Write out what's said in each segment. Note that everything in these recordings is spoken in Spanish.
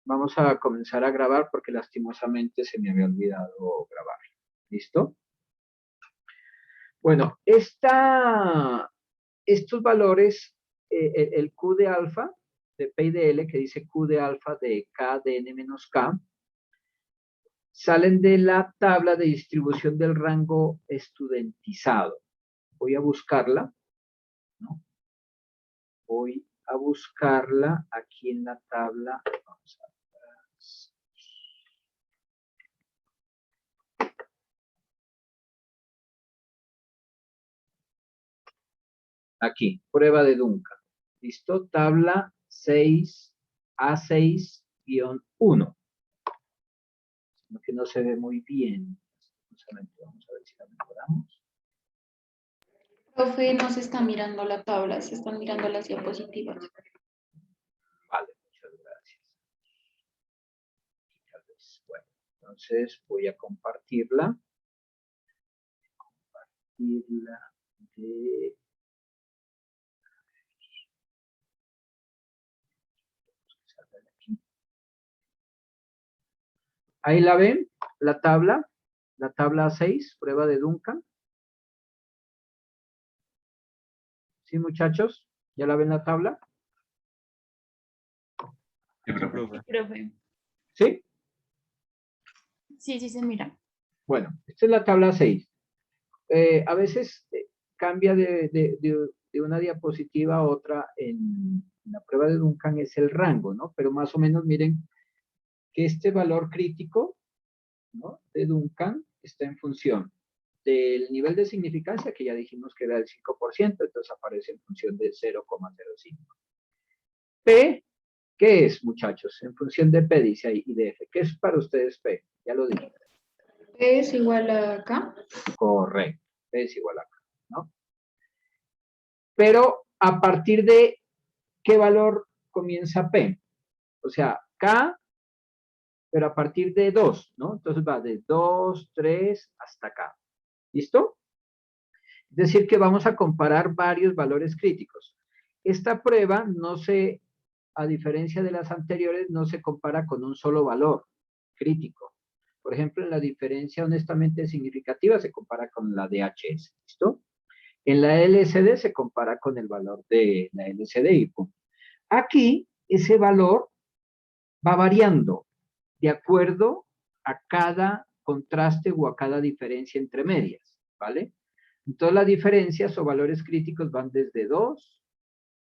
Vamos a comenzar a grabar porque lastimosamente se me había olvidado grabar. ¿Listo? Bueno, estos valores, el Q de alfa, de P y de L, que dice Q de alfa de K de N menos K, salen de la tabla de distribución del rango estudentizado. Voy a buscarla, ¿no? Voy a buscarla aquí en la tabla. Vamos a ver. Aquí, prueba de Duncan. ¿Listo? Tabla 6, A6-1. Que no se ve muy bien. Vamos a ver si la mejoramos. Profe, no se está mirando la tabla, se están mirando las diapositivas. Vale, muchas gracias. Bueno, entonces voy a compartirla. Compartirla de... Ahí la ven, la tabla 6, prueba de Duncan. ¿Sí, muchachos? ¿Ya la ven la tabla? Sí, profe. ¿Sí? Sí, sí se mira. Bueno, esta es la tabla 6. A veces cambia de una diapositiva a otra en la prueba de Duncan es el rango, ¿no? Pero más o menos miren que este valor crítico, ¿no?, de Duncan está en función del nivel de significancia, que ya dijimos que era del 5%, entonces aparece en función de 0,05. P, ¿qué es, muchachos? En función de P, dice ahí, y de F. ¿Qué es para ustedes P? Ya lo dije. P es igual a K. Correcto. P es igual a K, ¿no? Pero, ¿a partir de qué valor comienza P? O sea, K, pero a partir de 2, ¿no? Entonces va de 2, 3 hasta K. ¿Listo? Es decir, que vamos a comparar varios valores críticos. Esta prueba no se, a diferencia de las anteriores, no se compara con un solo valor crítico. Por ejemplo, en la diferencia honestamente significativa se compara con la DHS. ¿Listo? En la LCD se compara con el valor de la LCD y punto. Aquí, ese valor va variando de acuerdo a cada contraste o a cada diferencia entre medias, ¿vale? Entonces las diferencias o valores críticos van desde 2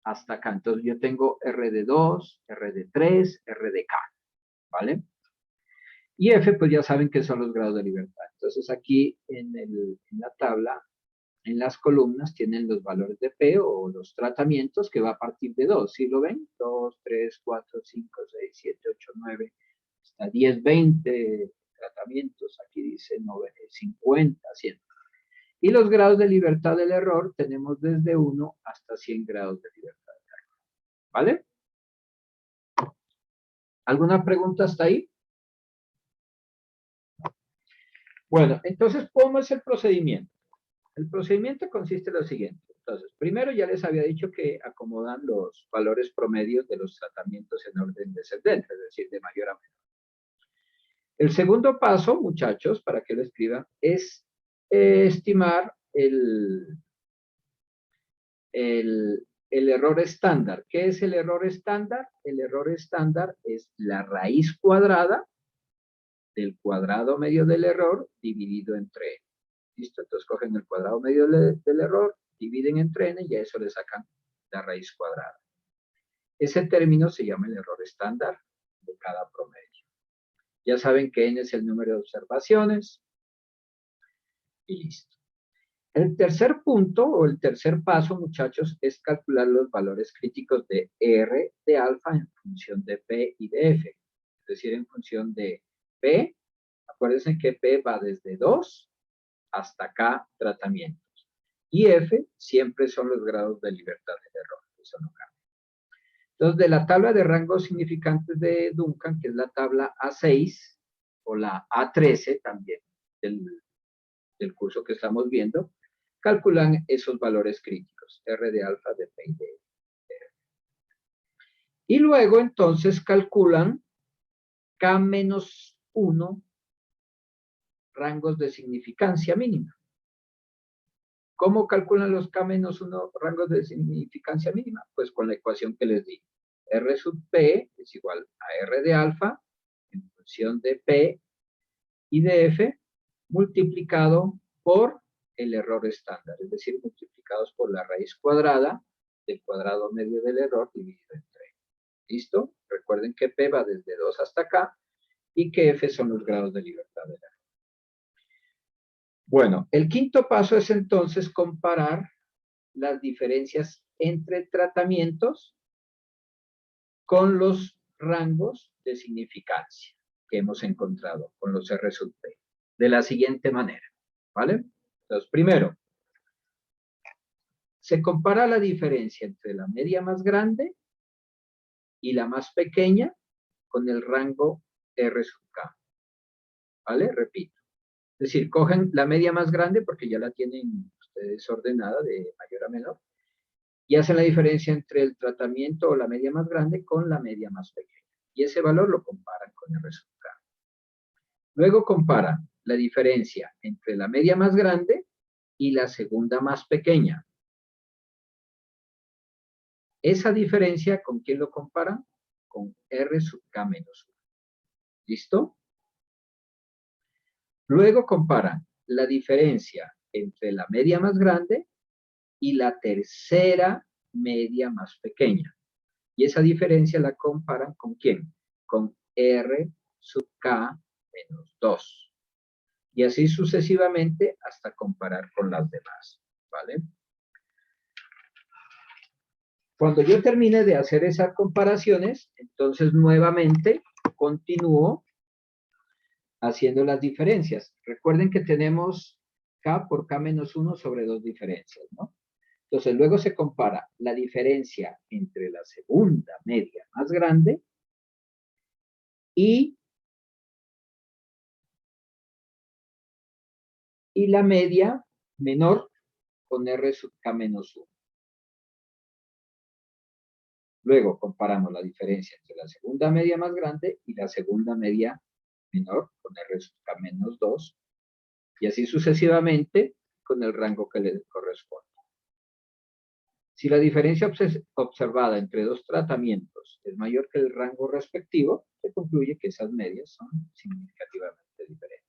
hasta acá. Entonces yo tengo R de 2, R de 3, R de K, ¿vale? Y F, pues ya saben que son los grados de libertad. Entonces aquí en la tabla, en las columnas, tienen los valores de P o los tratamientos que va a partir de 2. ¿Sí lo ven? 2, 3, 4, 5, 6, 7, 8, 9, hasta 10, 20 tratamientos. Aquí dice 50, 100. Y los grados de libertad del error tenemos desde 1 hasta 100 grados de libertad del error. ¿Vale? ¿Alguna pregunta hasta ahí? Bueno, entonces, ¿cómo es el procedimiento? El procedimiento consiste en lo siguiente. Entonces, primero ya les había dicho que acomodan los valores promedios de los tratamientos en orden descendente, es decir, de mayor a menor. El segundo paso, muchachos, para que lo escriban, es estimar el error estándar. ¿Qué es el error estándar? El error estándar es la raíz cuadrada del cuadrado medio del error dividido entre n. ¿Listo? Entonces cogen el cuadrado medio del error, dividen entre n y a eso le sacan la raíz cuadrada. Ese término se llama el error estándar de cada promedio. Ya saben que n es el número de observaciones y listo. El tercer punto o el tercer paso, muchachos, es calcular los valores críticos de R de alfa en función de P y de F. Es decir, en función de P, acuérdense que P va desde 2 hasta K tratamientos. Y F siempre son los grados de libertad del error. Eso no cambia. Entonces, de la tabla de rangos significantes de Duncan, que es la tabla A6 o la A13 también del curso que estamos viendo, calculan esos valores críticos, R de alfa, de P y de F. Y luego entonces calculan K-1 rangos de significancia mínima. ¿Cómo calculan los K-1 rangos de significancia mínima? Pues con la ecuación que les di. R sub P es igual a R de alfa en función de P y de F multiplicado por el error estándar, es decir, multiplicados por la raíz cuadrada del cuadrado medio del error dividido entre. ¿Listo? Recuerden que P va desde 2 hasta acá y que F son los grados de libertad del error. Bueno, el quinto paso es entonces comparar las diferencias entre tratamientos con los rangos de significancia que hemos encontrado con los R sub P, de la siguiente manera, ¿vale? Entonces, primero, se compara la diferencia entre la media más grande y la más pequeña con el rango R sub K, ¿vale? Repito. Es decir, cogen la media más grande porque ya la tienen ustedes ordenada de mayor a menor y hacen la diferencia entre el tratamiento o la media más grande con la media más pequeña. Y ese valor lo comparan con el R sub K. Luego comparan la diferencia entre la media más grande y la segunda más pequeña. Esa diferencia, ¿con quién lo comparan? Con R sub K menos 1. ¿Listo? Luego comparan la diferencia entre la media más grande y la tercera media más pequeña. Y esa diferencia la comparan ¿con quién? Con R sub K menos 2. Y así sucesivamente hasta comparar con las demás, ¿vale? Cuando yo termine de hacer esas comparaciones, entonces nuevamente continúo haciendo las diferencias. Recuerden que tenemos K por K menos 1 sobre 2 diferencias, ¿no? Entonces luego se compara la diferencia entre la segunda media más grande y la media menor con R sub K menos 1. Luego comparamos la diferencia entre la segunda media más grande y la segunda media menor con R sub K menos 2 y así sucesivamente con el rango que le corresponde. Si la diferencia observada entre dos tratamientos es mayor que el rango respectivo, se concluye que esas medias son significativamente diferentes.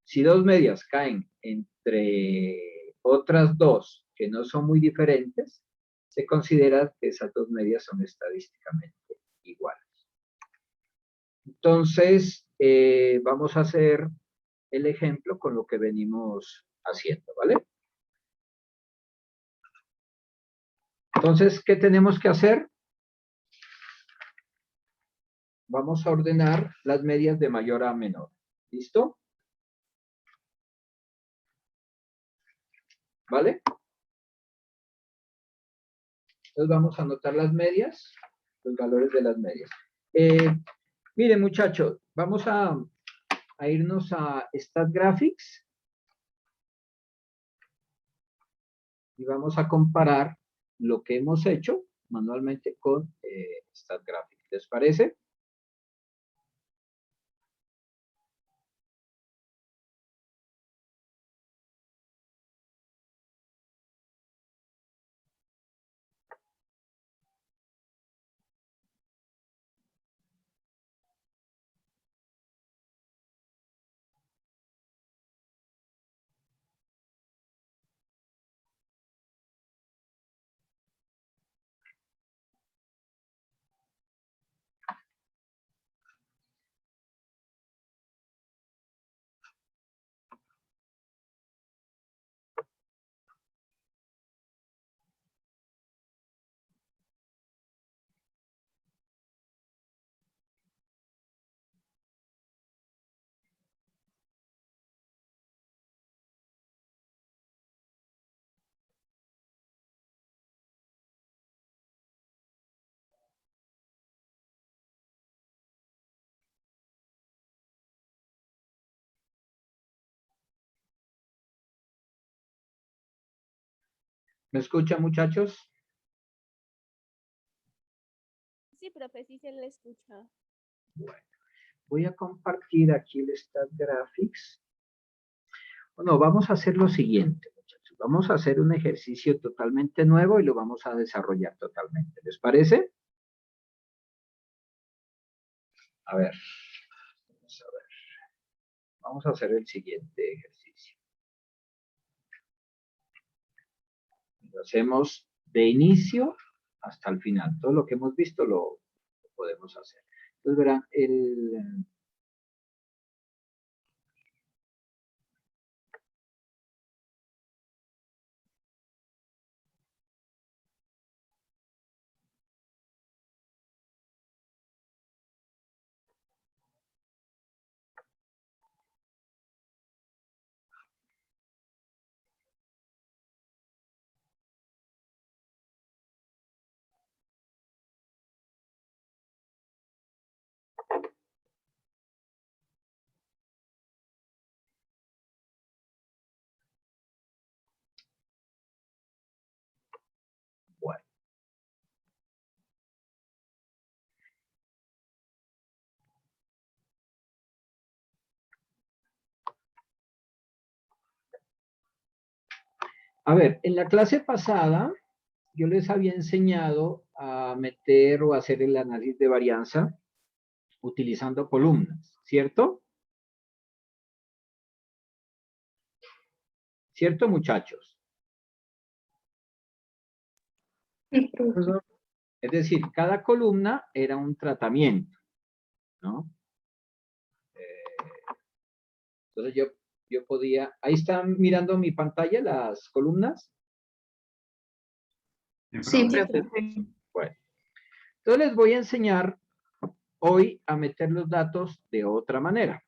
Si dos medias caen entre otras dos que no son muy diferentes, se considera que esas dos medias son estadísticamente iguales. Entonces, vamos a hacer el ejemplo con lo que venimos haciendo, ¿vale? Entonces, ¿qué tenemos que hacer? Vamos a ordenar las medias de mayor a menor. ¿Listo? ¿Vale? Entonces vamos a anotar las medias, los valores de las medias. Miren, muchachos, vamos a irnos a StatGraphics y vamos a comparar lo que hemos hecho manualmente con StatGraphics. ¿Les parece? ¿Me escuchan, muchachos? Sí, profe, sí se le escucha. Bueno, voy a compartir aquí el StatGraphics. Bueno, vamos a hacer lo siguiente, muchachos. Vamos a hacer un ejercicio totalmente nuevo y lo vamos a desarrollar totalmente. ¿Les parece? A ver. Vamos a ver. Vamos a hacer el siguiente ejercicio. Lo hacemos de inicio hasta el final. Todo lo que hemos visto lo podemos hacer. Entonces verán, bueno. A ver, en la clase pasada yo les había enseñado a meter o hacer el análisis de varianza utilizando columnas, ¿cierto? ¿Cierto, muchachos? Sí, profe. Es decir, cada columna era un tratamiento, ¿no? Entonces yo podía, ahí están mirando mi pantalla las columnas. Sí, Sí, profe. profe. Bueno, entonces les voy a enseñar hoy a meter los datos de otra manera.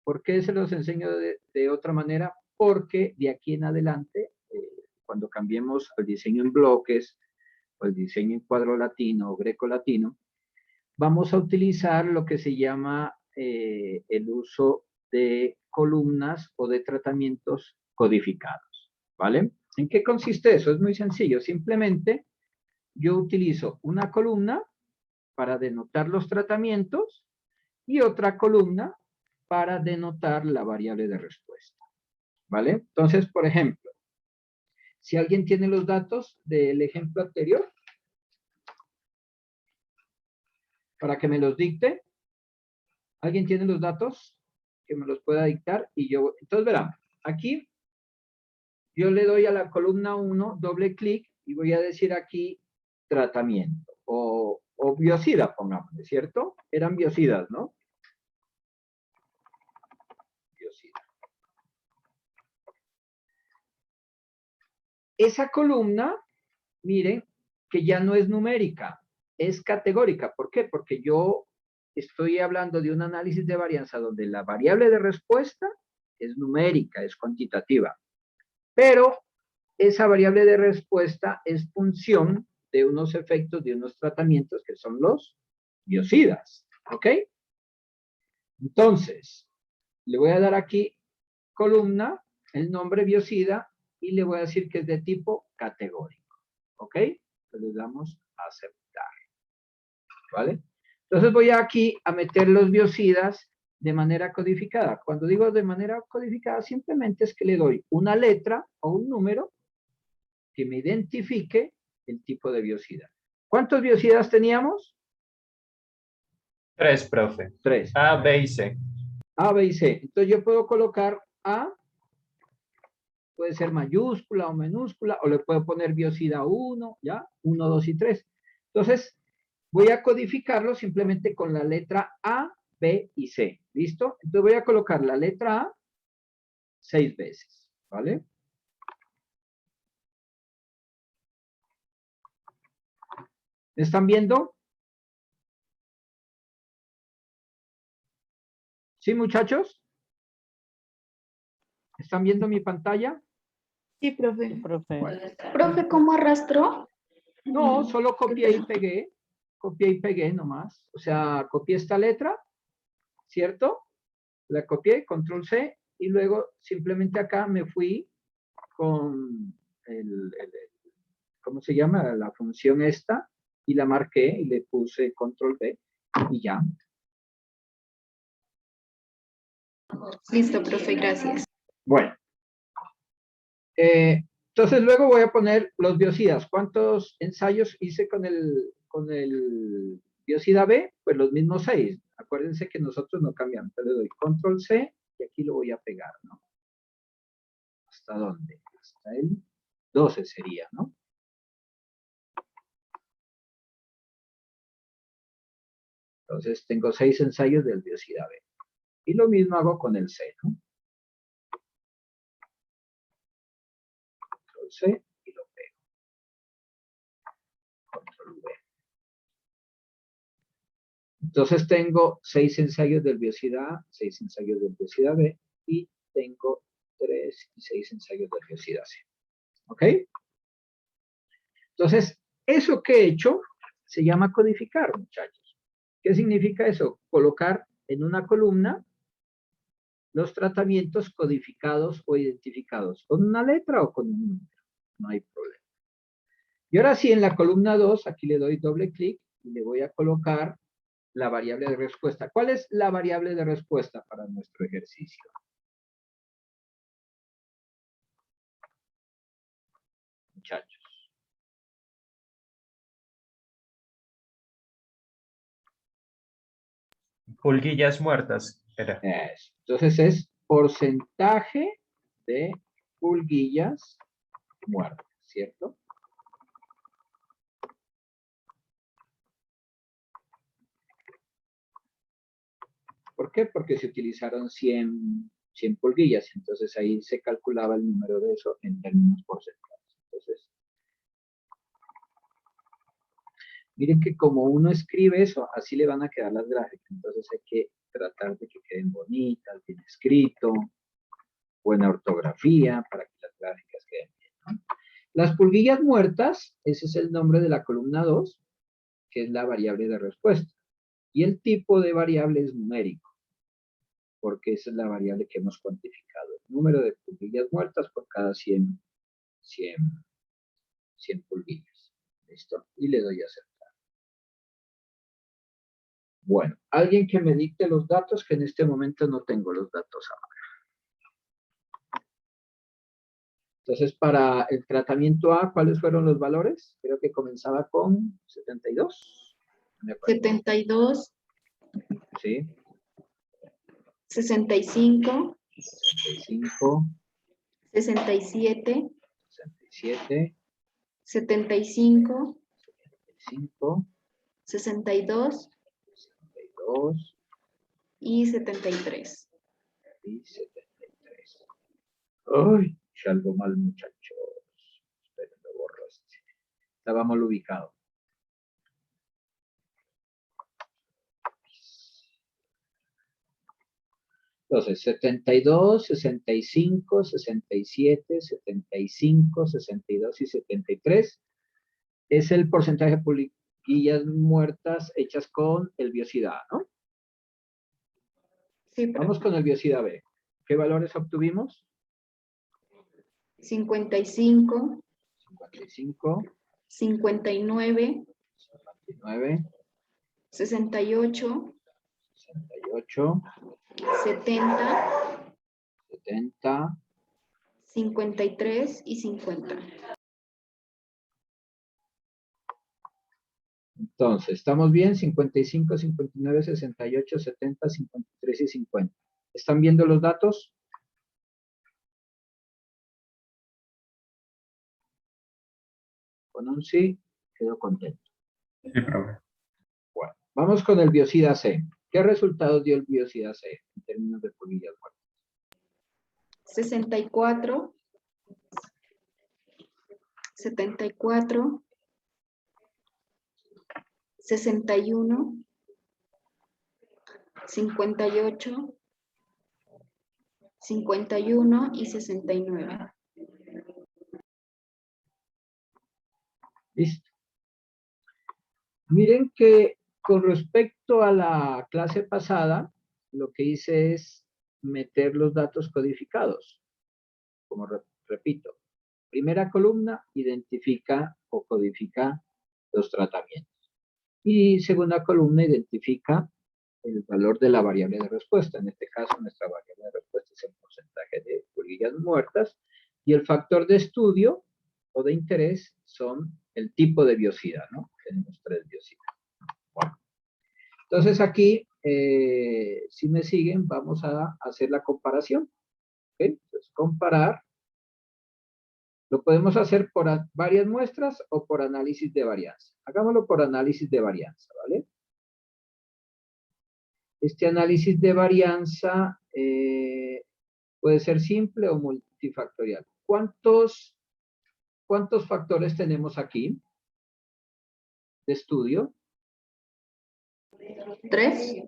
¿Por qué se los enseño de otra manera? Porque de aquí en adelante, cuando cambiemos al diseño en bloques, o el diseño en cuadro latino o greco latino, vamos a utilizar lo que se llama el uso de columnas o de tratamientos codificados, ¿vale? ¿En qué consiste eso? Es muy sencillo. Simplemente yo utilizo una columna para denotar los tratamientos y otra columna para denotar la variable de respuesta, ¿vale? Entonces, por ejemplo, si alguien tiene los datos del ejemplo anterior, para que me los dicte, ¿alguien tiene los datos que me los pueda dictar? Y yo, entonces verán, aquí yo le doy a la columna 1, doble clic, y voy a decir aquí tratamiento, o biocida, pongámosle, ¿cierto? Eran biocidas, ¿no? Biocida. Esa columna, miren, que ya no es numérica, es categórica. ¿Por qué? Porque yo estoy hablando de un análisis de varianza donde la variable de respuesta es numérica, es cuantitativa. Pero esa variable de respuesta es función de unos efectos, de unos tratamientos que son los biocidas. ¿Ok? Entonces, le voy a dar aquí columna, el nombre biocida, y le voy a decir que es de tipo categórico. ¿Ok? Entonces le damos a aceptar. ¿Vale? Entonces voy aquí a meter los biocidas de manera codificada. Cuando digo de manera codificada, simplemente es que le doy una letra o un número que me identifique el tipo de biocida. ¿Cuántos biocidas teníamos? 3, profe. 3. A, B y C. A, B y C. Entonces yo puedo colocar A, puede ser mayúscula o minúscula, o le puedo poner biocida 1, ¿ya? 1, 2 y 3. Entonces, voy a codificarlo simplemente con la letra A, B y C. ¿Listo? Entonces voy a colocar la letra A 6 veces, ¿vale? ¿Me están viendo? ¿Sí, muchachos? ¿Están viendo mi pantalla? Sí, profe. Bueno. Profe, ¿cómo arrastró? No, solo copié y pegué nomás. O sea, copié esta letra, ¿cierto? La copié, control C, y luego simplemente acá me fui con ¿cómo se llama? La función esta, y la marqué y le puse control V y ya. Listo, profe, gracias. Bueno. Entonces luego voy a poner los biocidas. ¿Cuántos ensayos hice con el biocida B? Pues los mismos 6. Acuérdense que nosotros no cambiamos. Entonces le doy control C y aquí lo voy a pegar, ¿no? ¿Hasta dónde? Hasta el 12 sería, ¿no? Entonces tengo 6 ensayos del biocida B. Y lo mismo hago con el C, ¿no? Control C y lo pego. Control V. Entonces tengo 6 ensayos del biocida A, 6 ensayos del biocida B y tengo 3 y 6 ensayos del biocida C. ¿Ok? Entonces, eso que he hecho se llama codificar, muchachos. ¿Qué significa eso? Colocar en una columna los tratamientos codificados o identificados con una letra o con un número. No hay problema. Y ahora sí, en la columna 2, aquí le doy doble clic y le voy a colocar la variable de respuesta. ¿Cuál es la variable de respuesta para nuestro ejercicio? Muchachos. Pulguillas muertas. Era. Entonces es porcentaje de pulguillas muertas, ¿cierto? ¿Por qué? Porque se utilizaron 100 pulguillas, entonces ahí se calculaba el número de eso en términos porcentuales. Entonces, miren que como uno escribe eso, así le van a quedar las gráficas. Entonces hay que tratar de que queden bonitas, bien escrito, buena ortografía, para que las gráficas queden bien, ¿no? Las pulguillas muertas, ese es el nombre de la columna 2, que es la variable de respuesta. Y el tipo de variable es numérico, porque esa es la variable que hemos cuantificado. El número de pulguillas muertas por cada 100 pulguillas. ¿Listo? Y le doy a aceptar. Bueno, alguien que me dicte los datos, que en este momento no tengo los datos a mano. Entonces, para el tratamiento A, ¿cuáles fueron los valores? Creo que comenzaba con 72. 72. Sí. 65. 65. 67. 67. 75. 75. 62. 62. Y 73. Y 73. Uy, hice algo mal, muchachos. Esperen, lo borro este. Estaba mal ubicado. Entonces, 72, 65, 67, 75, 62 y 73 es el porcentaje de pulguillas muertas hechas con el biocida A, ¿no? Sí, pero Vamos con el biocida B. ¿Qué valores obtuvimos? 55. 55, 59. 59, 68. 68, 70. 70, 53 y 50. Entonces, ¿estamos bien? 55, 59, 68, 70, 53 y 50. ¿Están viendo los datos? Con un sí, quedo contento. Sí, profe. Bueno, vamos con el biocida C. ¿Qué resultados dio el biocida C en términos de pulguillas muertas? 64. 74. 61. 58. 51 y 69. Listo. Miren que con respecto a la clase pasada, lo que hice es meter los datos codificados. Como repito, primera columna identifica o codifica los tratamientos. Y segunda columna identifica el valor de la variable de respuesta. En este caso, nuestra variable de respuesta es el porcentaje de pulguillas muertas. Y el factor de estudio o de interés son el tipo de biosidad, ¿no? Tenemos 3 biosidades. Bueno. Entonces aquí, si me siguen, vamos a hacer la comparación. ¿Okay? Entonces, comparar. Lo podemos hacer por varias muestras o por análisis de varianza. Hagámoslo por análisis de varianza, ¿vale? Este análisis de varianza puede ser simple o multifactorial. ¿Cuántos factores tenemos aquí de estudio? 3.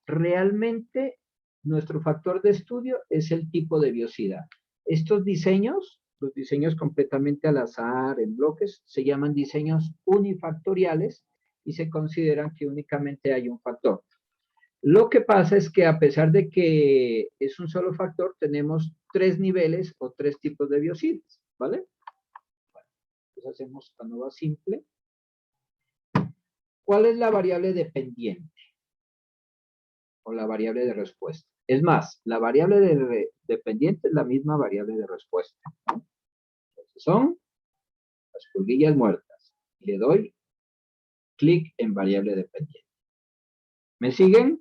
Realmente, nuestro factor de estudio es el tipo de biosidad. Estos diseños, los diseños completamente al azar, en bloques, se llaman diseños unifactoriales y se consideran que únicamente hay un factor. Lo que pasa es que a pesar de que es un solo factor, tenemos 3 niveles o 3 tipos de biocidas, ¿vale? Bueno, entonces hacemos ANOVA simple. ¿Cuál es la variable dependiente? O la variable de respuesta. Es más, la variable dependiente es la misma variable de respuesta, ¿no? Entonces son las pulguillas muertas. Y le doy clic en variable dependiente. ¿Me siguen?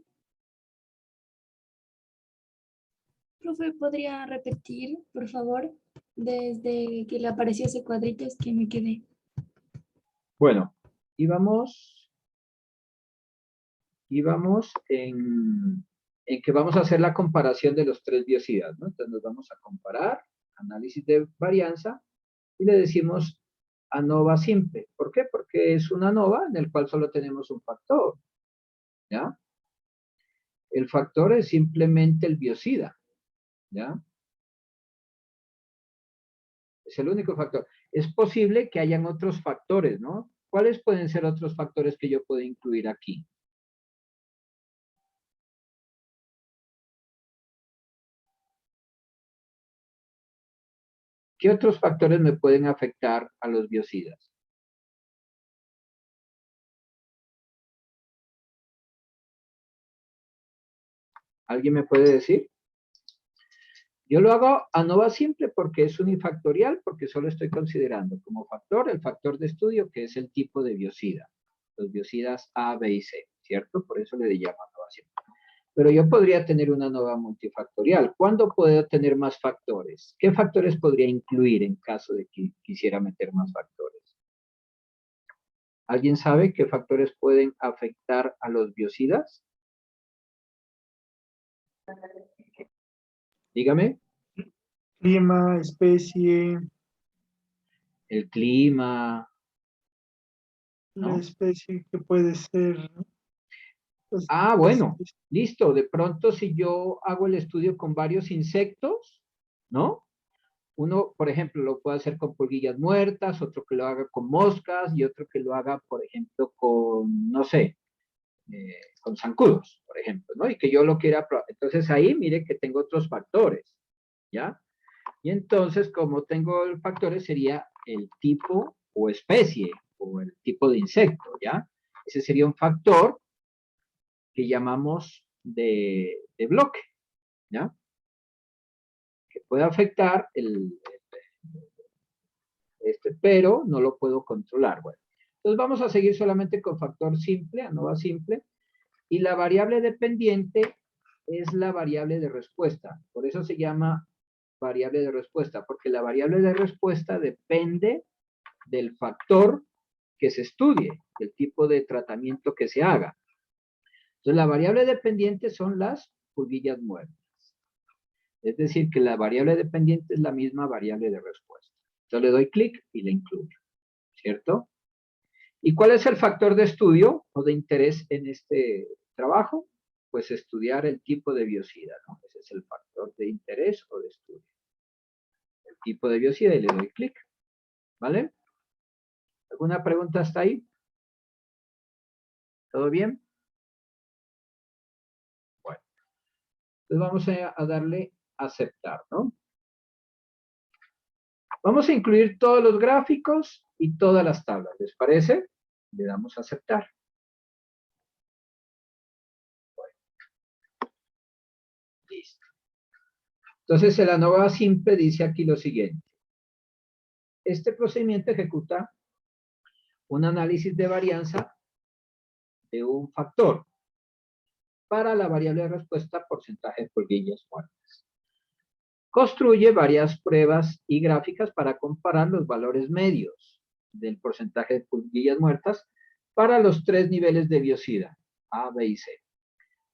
Profe, ¿podría repetir, por favor? Desde que le apareció ese cuadrito es que me quedé. Bueno, íbamos en que vamos a hacer la comparación de los 3 biocidas, ¿no? Entonces nos vamos a comparar, análisis de varianza, y le decimos ANOVA simple. ¿Por qué? Porque es una ANOVA en el cual solo tenemos un factor, ¿ya? El factor es simplemente el biocida, ¿ya? Es el único factor. Es posible que hayan otros factores, ¿no? ¿Cuáles pueden ser otros factores que yo puedo incluir aquí? ¿Qué otros factores me pueden afectar a los biocidas? ¿Alguien me puede decir? Yo lo hago ANOVA simple porque es unifactorial, porque solo estoy considerando como factor el factor de estudio, que es el tipo de biocida. Los biocidas A, B y C, ¿cierto? Por eso le llamo ANOVA simple. Pero yo podría tener una ANOVA multifactorial. ¿Cuándo puedo tener más factores? ¿Qué factores podría incluir en caso de que quisiera meter más factores? ¿Alguien sabe qué factores pueden afectar a los biocidas? Dígame. Clima, especie, El clima, la ¿no? especie que puede ser, ¿no? Pues, Ah, bueno, listo. De pronto, si yo hago el estudio con varios insectos, ¿no? Uno, por ejemplo, lo puede hacer con pulguillas muertas, otro que lo haga con moscas y otro que lo haga, por ejemplo, con, no sé, con zancudos, por ejemplo, ¿no? Y que yo lo quiera probar. Entonces ahí, mire que tengo otros factores, ¿ya? Y entonces, como tengo factores, sería el tipo o especie o el tipo de insecto, ¿ya? Ese sería un factor que llamamos de bloque, ¿ya? Que puede afectar pero no lo puedo controlar. Bueno, entonces vamos a seguir solamente con factor simple, ANOVA simple, y la variable dependiente es la variable de respuesta. Por eso se llama variable de respuesta, porque la variable de respuesta depende del factor que se estudie, del tipo de tratamiento que se haga. Entonces, la variable dependiente son las pulguillas muertas. Es decir, que la variable dependiente es la misma variable de respuesta. Entonces, le doy clic y la incluyo, ¿cierto? ¿Y cuál es el factor de estudio o de interés en este trabajo? Pues estudiar el tipo de biocida, ¿no? Ese es el factor de interés o de estudio. El tipo de biocida y le doy clic, ¿vale? ¿Alguna pregunta hasta ahí? ¿Todo bien? Bueno, entonces vamos a darle a aceptar, ¿no? Vamos a incluir todos los gráficos y todas las tablas, ¿les parece? Le damos a aceptar. Entonces, el ANOVA simple dice aquí lo siguiente. Este procedimiento ejecuta un análisis de varianza de un factor para la variable de respuesta porcentaje de pulguillas muertas. Construye varias pruebas y gráficas para comparar los valores medios del porcentaje de pulguillas muertas para los 3 niveles de biocida, A, B y C.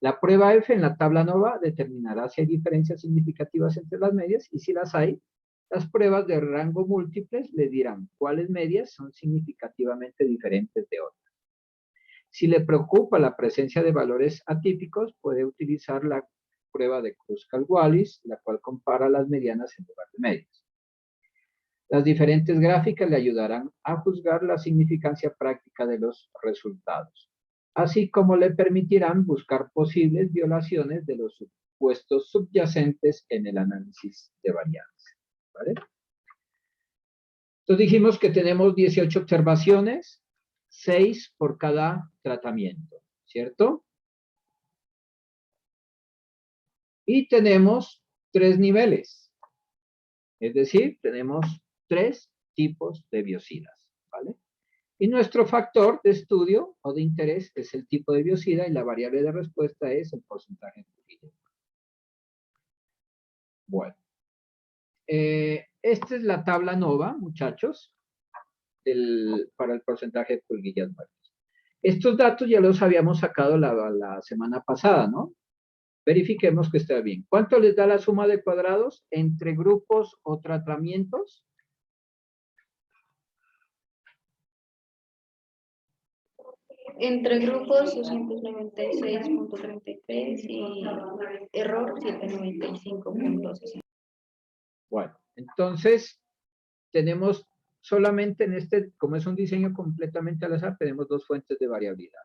La prueba F en la tabla ANOVA determinará si hay diferencias significativas entre las medias y si las hay, las pruebas de rango múltiples le dirán cuáles medias son significativamente diferentes de otras. Si le preocupa la presencia de valores atípicos, puede utilizar la prueba de Kruskal-Wallis, la cual compara las medianas en lugar de medias. Las diferentes gráficas le ayudarán a juzgar la significancia práctica de los resultados, así como le permitirán buscar posibles violaciones de los supuestos subyacentes en el análisis de varianza. ¿Vale? Entonces dijimos que tenemos 18 observaciones, 6 por cada tratamiento, ¿cierto? Y tenemos 3 niveles, es decir, tenemos 3 tipos de biocidas, ¿vale? Y nuestro factor de estudio o de interés es el tipo de biocida y la variable de respuesta es el porcentaje de pulguillas. Bueno, esta es la tabla ANOVA, muchachos, para el porcentaje de pulguillas muertas. Estos datos ya los habíamos sacado la semana pasada, ¿no? Verifiquemos que está bien. ¿Cuánto les da la suma de cuadrados entre grupos o tratamientos? Entre grupos 296.33 y error 795.60. Bueno, entonces tenemos solamente en este, como es un diseño completamente al azar, tenemos 2 fuentes de variabilidad.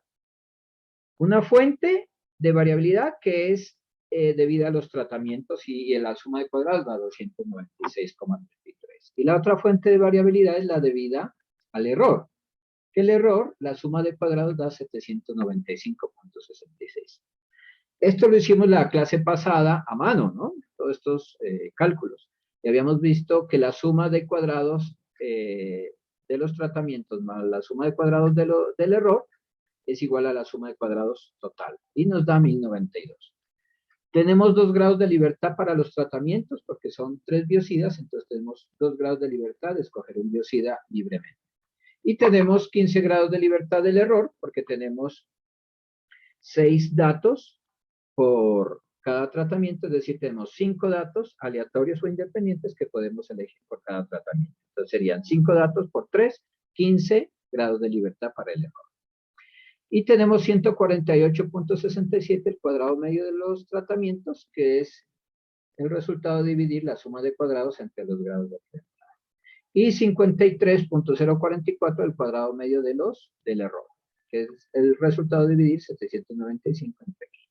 Una fuente de variabilidad que es debida a los tratamientos y la suma de cuadrados da 296,33. Y la otra fuente de variabilidad es la debida al error. Que el error, la suma de cuadrados da 795,66. Esto lo hicimos la clase pasada a mano, ¿no? Todos estos cálculos. Y habíamos visto que la suma de cuadrados de los tratamientos más la suma de cuadrados del error es igual a la suma de cuadrados total. Y nos da 1092. Tenemos 2 grados de libertad para los tratamientos, porque son 3 biocidas, entonces tenemos 2 grados de libertad de escoger un biocida libremente. Y tenemos 15 grados de libertad del error, porque tenemos 6 datos por cada tratamiento, es decir, tenemos 5 datos aleatorios o independientes que podemos elegir por cada tratamiento. Entonces serían 5 datos por 3, 15 grados de libertad para el error. Y tenemos 148.67 el cuadrado medio de los tratamientos, que es el resultado de dividir la suma de cuadrados entre los grados de libertad. Y 53.044 el cuadrado medio del error, que es el resultado de dividir 795 entre 15.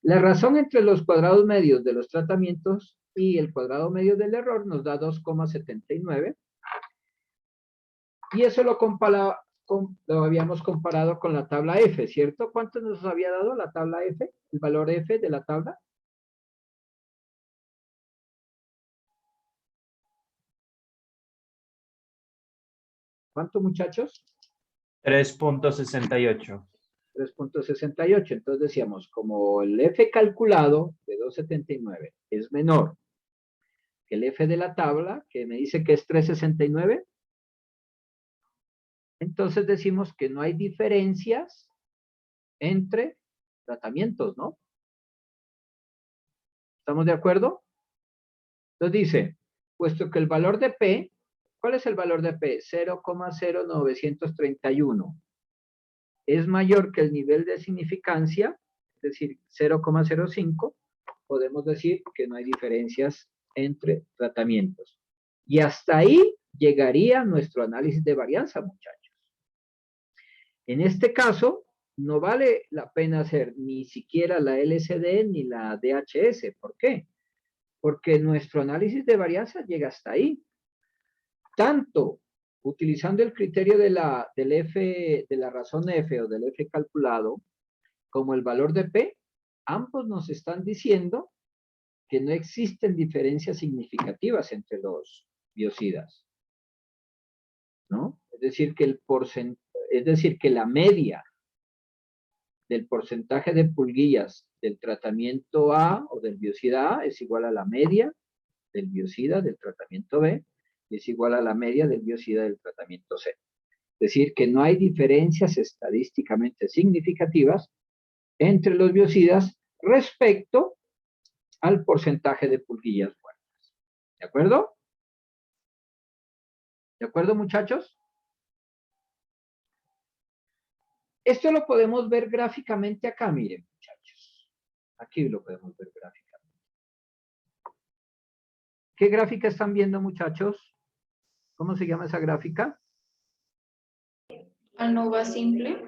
La razón entre los cuadrados medios de los tratamientos y el cuadrado medio del error nos da 2,79. Y eso lo habíamos comparado con la tabla F, ¿cierto? ¿Cuánto nos había dado la tabla F? El valor F de la tabla. ¿Cuánto, muchachos? 3.68. 3.68. Entonces decíamos, como el F calculado de 279 es menor que el F de la tabla, que me dice que es 369, entonces decimos que no hay diferencias entre tratamientos, ¿no? ¿Estamos de acuerdo? Entonces dice, puesto que el valor de P, ¿cuál es el valor de P? 0,0931. Es mayor que el nivel de significancia, es decir, 0,05, podemos decir que no hay diferencias entre tratamientos. Y hasta ahí llegaría nuestro análisis de varianza, muchachos. En este caso, no vale la pena hacer ni siquiera la LCD ni la DHS. ¿Por qué? Porque nuestro análisis de varianza llega hasta ahí. Tanto utilizando el criterio de la razón F o del F calculado, como el valor de P, ambos nos están diciendo que no existen diferencias significativas entre los biocidas, ¿no? Es decir, que la media del porcentaje de pulguillas del tratamiento A o del biocida A es igual a la media del biocida del tratamiento B y es igual a la media del biocida del tratamiento C. Es decir, que no hay diferencias estadísticamente significativas entre los biocidas respecto al porcentaje de pulguillas muertas. ¿De acuerdo? ¿De acuerdo, muchachos? Esto lo podemos ver gráficamente acá, miren, muchachos. Aquí lo podemos ver gráficamente. ¿Qué gráfica están viendo, muchachos? ¿Cómo se llama esa gráfica? ANOVA simple,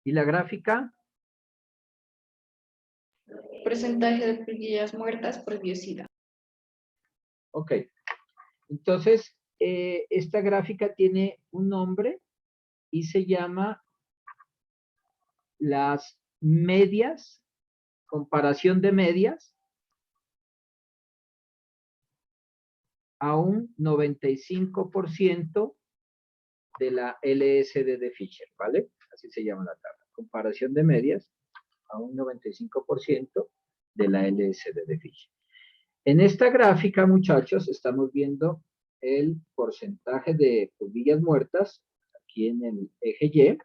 ¿Y la gráfica? porcentaje de pulguillas muertas por biocida. Ok. Entonces, esta gráfica tiene un nombre y se llama las medias, comparación de medias a un 95% de la LSD de Fisher, ¿vale? Así se llama la tabla. Comparación de medias a un 95% de la LSD de Fisher. En esta gráfica, muchachos, estamos viendo el porcentaje de pulguillas muertas, aquí en el eje Y, en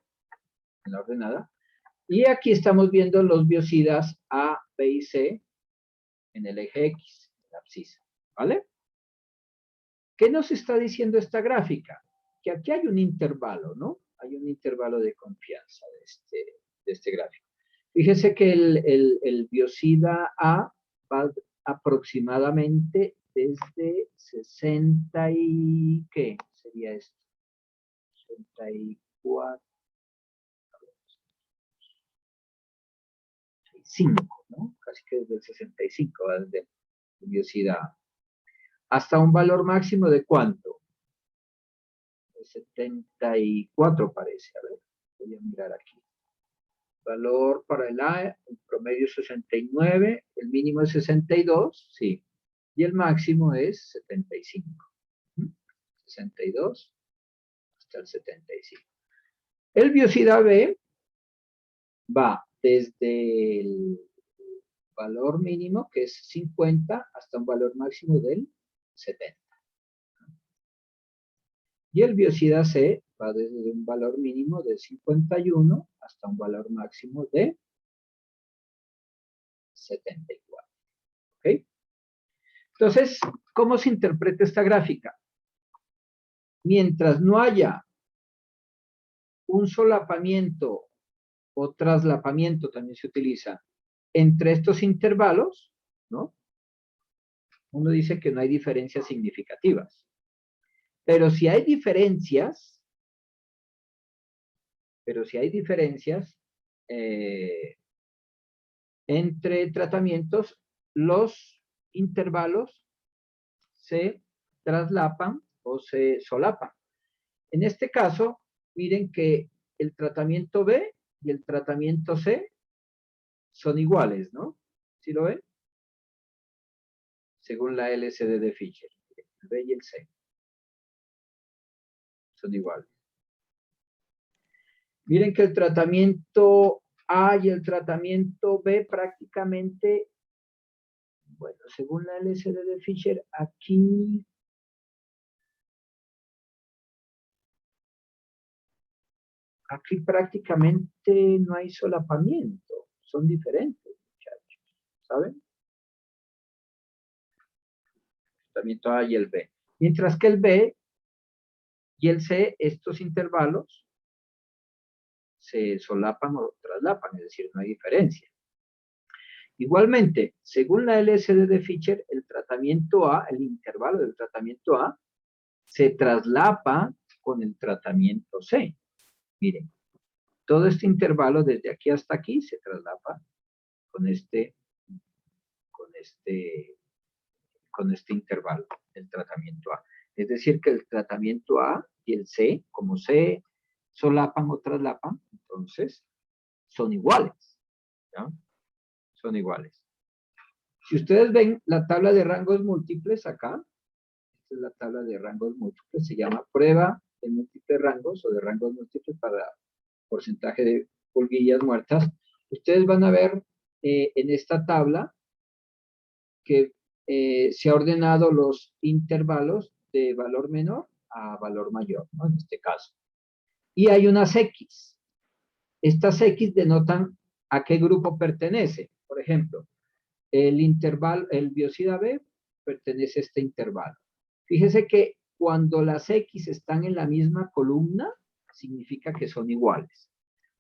la ordenada, y aquí estamos viendo los biocidas A, B y C en el eje X, en la abscisa, ¿vale? ¿Qué nos está diciendo esta gráfica? Que aquí hay un intervalo, ¿no? Hay un intervalo de confianza de este gráfico. Fíjese que el biocida A va aproximadamente desde 60 y... ¿qué sería esto? 64... 65, ¿no? Casi que desde el 65 va desde el biocida A. ¿Hasta un valor máximo de cuánto? De 74 parece. A ver, voy a mirar aquí. Valor para el A, el promedio es 69, el mínimo es 62, sí. Y el máximo es 75. 62 hasta el 75. El biocida B va desde el valor mínimo, que es 50, hasta un valor máximo del 70. Y el biocida C va desde un valor mínimo de 51 hasta un valor máximo de 74. ¿Ok? Entonces, ¿cómo se interpreta esta gráfica? Mientras no haya un solapamiento o traslapamiento, también se utiliza, entre estos intervalos, ¿no? Uno dice que no hay diferencias significativas. Pero si hay diferencias, entre tratamientos, los intervalos se traslapan o se solapan. En este caso, miren que el tratamiento B y el tratamiento C son iguales, ¿no? ¿Sí lo ven? Según la LSD de Fisher. El B y el C son iguales. Miren que el tratamiento A y el tratamiento B prácticamente, bueno, según la LSD de Fisher, aquí prácticamente no hay solapamiento, son diferentes, muchachos, ¿saben? El tratamiento A y el B. Mientras que el B y el C, estos intervalos, se solapan o traslapan, es decir, no hay diferencia. Igualmente, según la LSD de Fisher, el tratamiento A, el intervalo del tratamiento A, se traslapa con el tratamiento C. Miren, todo este intervalo desde aquí hasta aquí se traslapa con este intervalo, el tratamiento A. Es decir, que el tratamiento A y el C, como se solapan o traslapan, entonces son iguales, ¿ya? Son iguales. Si ustedes ven la tabla de rangos múltiples acá, esta es la tabla de rangos múltiples, se llama prueba de múltiples rangos o de rangos múltiples para porcentaje de pulguillas muertas. Ustedes van a ver en esta tabla que se ha ordenado los intervalos de valor menor a valor mayor, ¿no? En este caso. Y hay unas X. Estas X denotan a qué grupo pertenece. Por ejemplo, el intervalo, el biocida B pertenece a este intervalo. Fíjese que cuando las X están en la misma columna, significa que son iguales.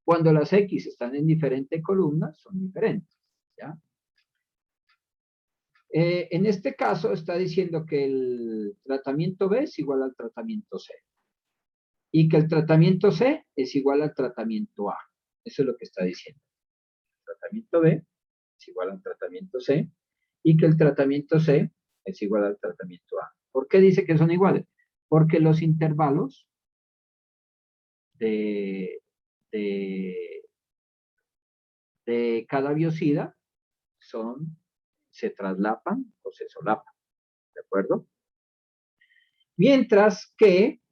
Cuando las X están en diferentes columnas, son diferentes, ¿ya? En este caso está diciendo que el tratamiento B es igual al tratamiento C. Y que el tratamiento C es igual al tratamiento A. Eso es lo que está diciendo. El tratamiento B es igual al tratamiento C. Y que el tratamiento C es igual al tratamiento A. ¿Por qué dice que son iguales? Porque los intervalos de cada biocida se traslapan o se solapan, ¿de acuerdo? Mientras que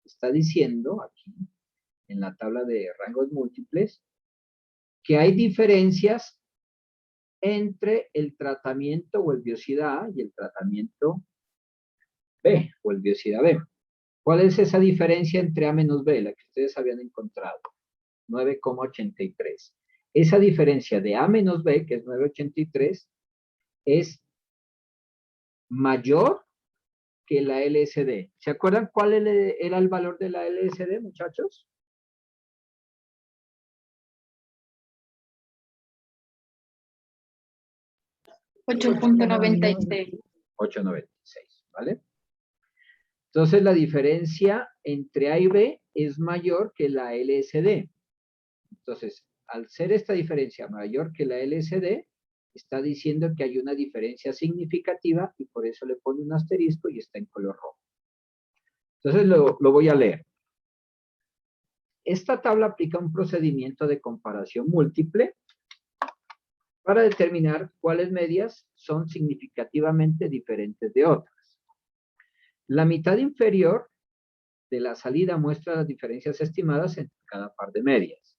está diciendo aquí, en la tabla de rangos múltiples, que hay diferencias entre el tratamiento o el biocida A y el tratamiento B o el biocida B. ¿Cuál es esa diferencia entre A menos B, la que ustedes habían encontrado? 9,83. Esa diferencia de A menos B, que es 9,83, es mayor que la LSD. ¿Se acuerdan cuál era el valor de la LSD, muchachos? $8.96. 8,96, ¿vale? Entonces la diferencia entre A y B es mayor que la LSD. Entonces, al ser esta diferencia mayor que la LSD, está diciendo que hay una diferencia significativa y por eso le pone un asterisco y está en color rojo. Entonces lo voy a leer. Esta tabla aplica un procedimiento de comparación múltiple para determinar cuáles medias son significativamente diferentes de otras. La mitad inferior de la salida muestra las diferencias estimadas entre cada par de medias.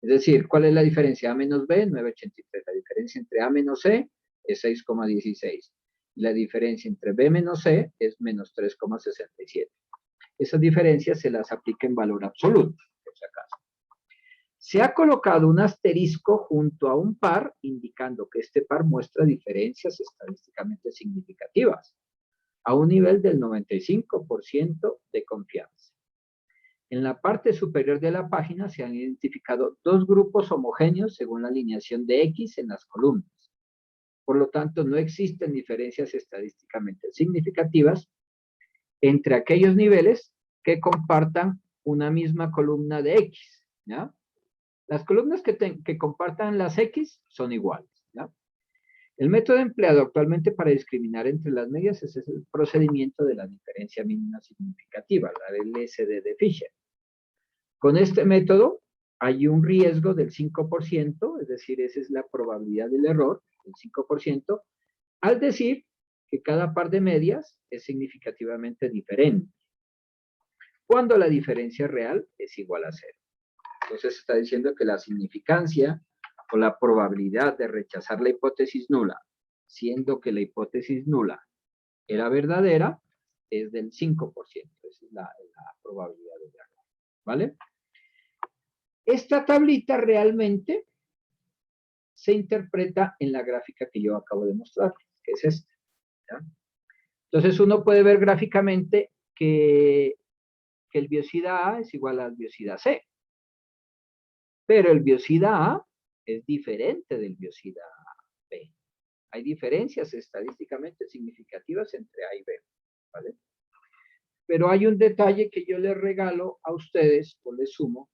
Es decir, ¿cuál es la diferencia? A menos B, 9,83. La diferencia entre A menos C es 6,16. Y la diferencia entre B menos C es menos 3,67. Esas diferencias se las aplica en valor absoluto, por si acaso. Se ha colocado un asterisco junto a un par, indicando que este par muestra diferencias estadísticamente significativas, a un nivel del 95% de confianza. En la parte superior de la página se han identificado dos grupos homogéneos según la alineación de X en las columnas. Por lo tanto, no existen diferencias estadísticamente significativas entre aquellos niveles que compartan una misma columna de X, ¿ya? Las columnas que compartan las X son iguales, ¿ya? El método empleado actualmente para discriminar entre las medias es el procedimiento de la diferencia mínima significativa, la LSD de Fisher. Con este método hay un riesgo del 5%, es decir, esa es la probabilidad del error, el 5%, al decir que cada par de medias es significativamente diferente, cuando la diferencia real es igual a 0. Entonces está diciendo que la significancia o la probabilidad de rechazar la hipótesis nula, siendo que la hipótesis nula era verdadera, es del 5%. Esa es la probabilidad del error, ¿vale? Esta tablita realmente se interpreta en la gráfica que yo acabo de mostrar, que es esta, ¿ya? Entonces uno puede ver gráficamente que el biocida A es igual al biocida C. Pero el biocida A es diferente del biocida B. Hay diferencias estadísticamente significativas entre A y B, ¿vale? Pero hay un detalle que yo les regalo a ustedes, o les sumo,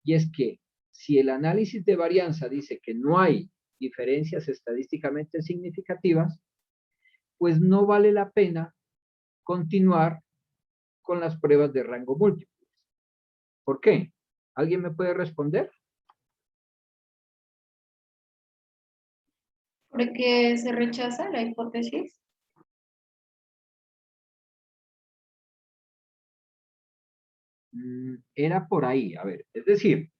y es que si el análisis de varianza dice que no hay diferencias estadísticamente significativas, pues no vale la pena continuar con las pruebas de rango múltiple. ¿Por qué? ¿Alguien me puede responder? Porque se rechaza la hipótesis. Era por ahí, a ver, es decir,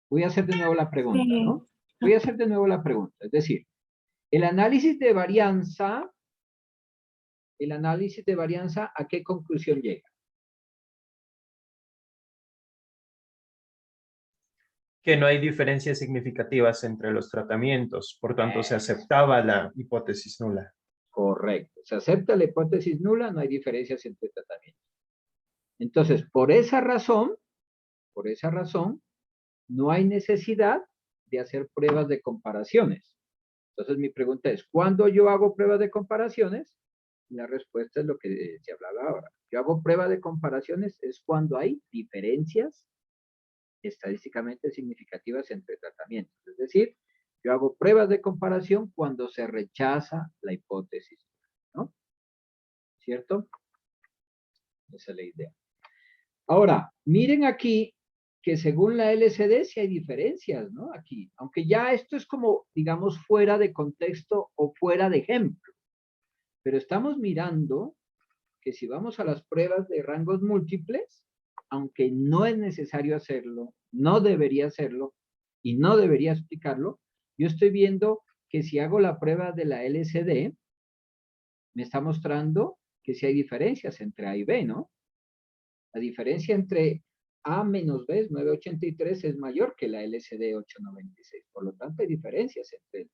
voy a hacer de nuevo la pregunta, ¿no? Voy a hacer de nuevo la pregunta, es decir, el análisis de varianza, ¿a qué conclusión llega? Que no hay diferencias significativas entre los tratamientos, por tanto se aceptaba la hipótesis nula. Correcto, se acepta la hipótesis nula, no hay diferencias entre tratamientos. Entonces, por esa razón, no hay necesidad de hacer pruebas de comparaciones. Entonces, mi pregunta es, ¿cuándo yo hago pruebas de comparaciones? La respuesta es lo que se hablaba ahora. Yo hago pruebas de comparaciones es cuando hay diferencias estadísticamente significativas entre tratamientos. Es decir, yo hago pruebas de comparación cuando se rechaza la hipótesis, ¿no? ¿Cierto? Esa es la idea. Ahora, miren aquí que según la LCD sí hay diferencias, ¿no? Aquí, aunque ya esto es como, digamos, fuera de contexto o fuera de ejemplo. Pero estamos mirando que si vamos a las pruebas de rangos múltiples, aunque no es necesario hacerlo, no debería hacerlo y no debería explicarlo, yo estoy viendo que si hago la prueba de la LCD, me está mostrando que sí hay diferencias entre A y B, ¿no? La diferencia entre A menos B es 983, es mayor que la LCD 896. Por lo tanto, hay diferencias entre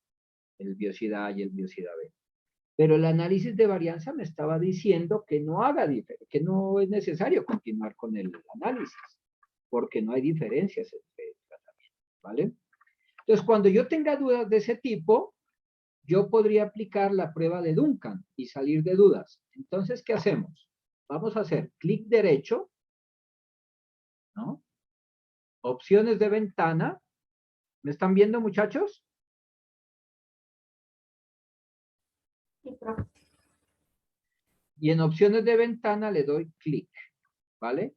el biocida A y el biocida B. Pero el análisis de varianza me estaba diciendo que no que no es necesario continuar con el análisis, porque no hay diferencias entre tratamientos, ¿vale? Entonces, cuando yo tenga dudas de ese tipo, yo podría aplicar la prueba de Duncan y salir de dudas. Entonces, ¿qué hacemos? Vamos a hacer clic derecho, ¿no? Opciones de ventana. ¿Me están viendo, muchachos? Y en opciones de ventana le doy clic, ¿vale?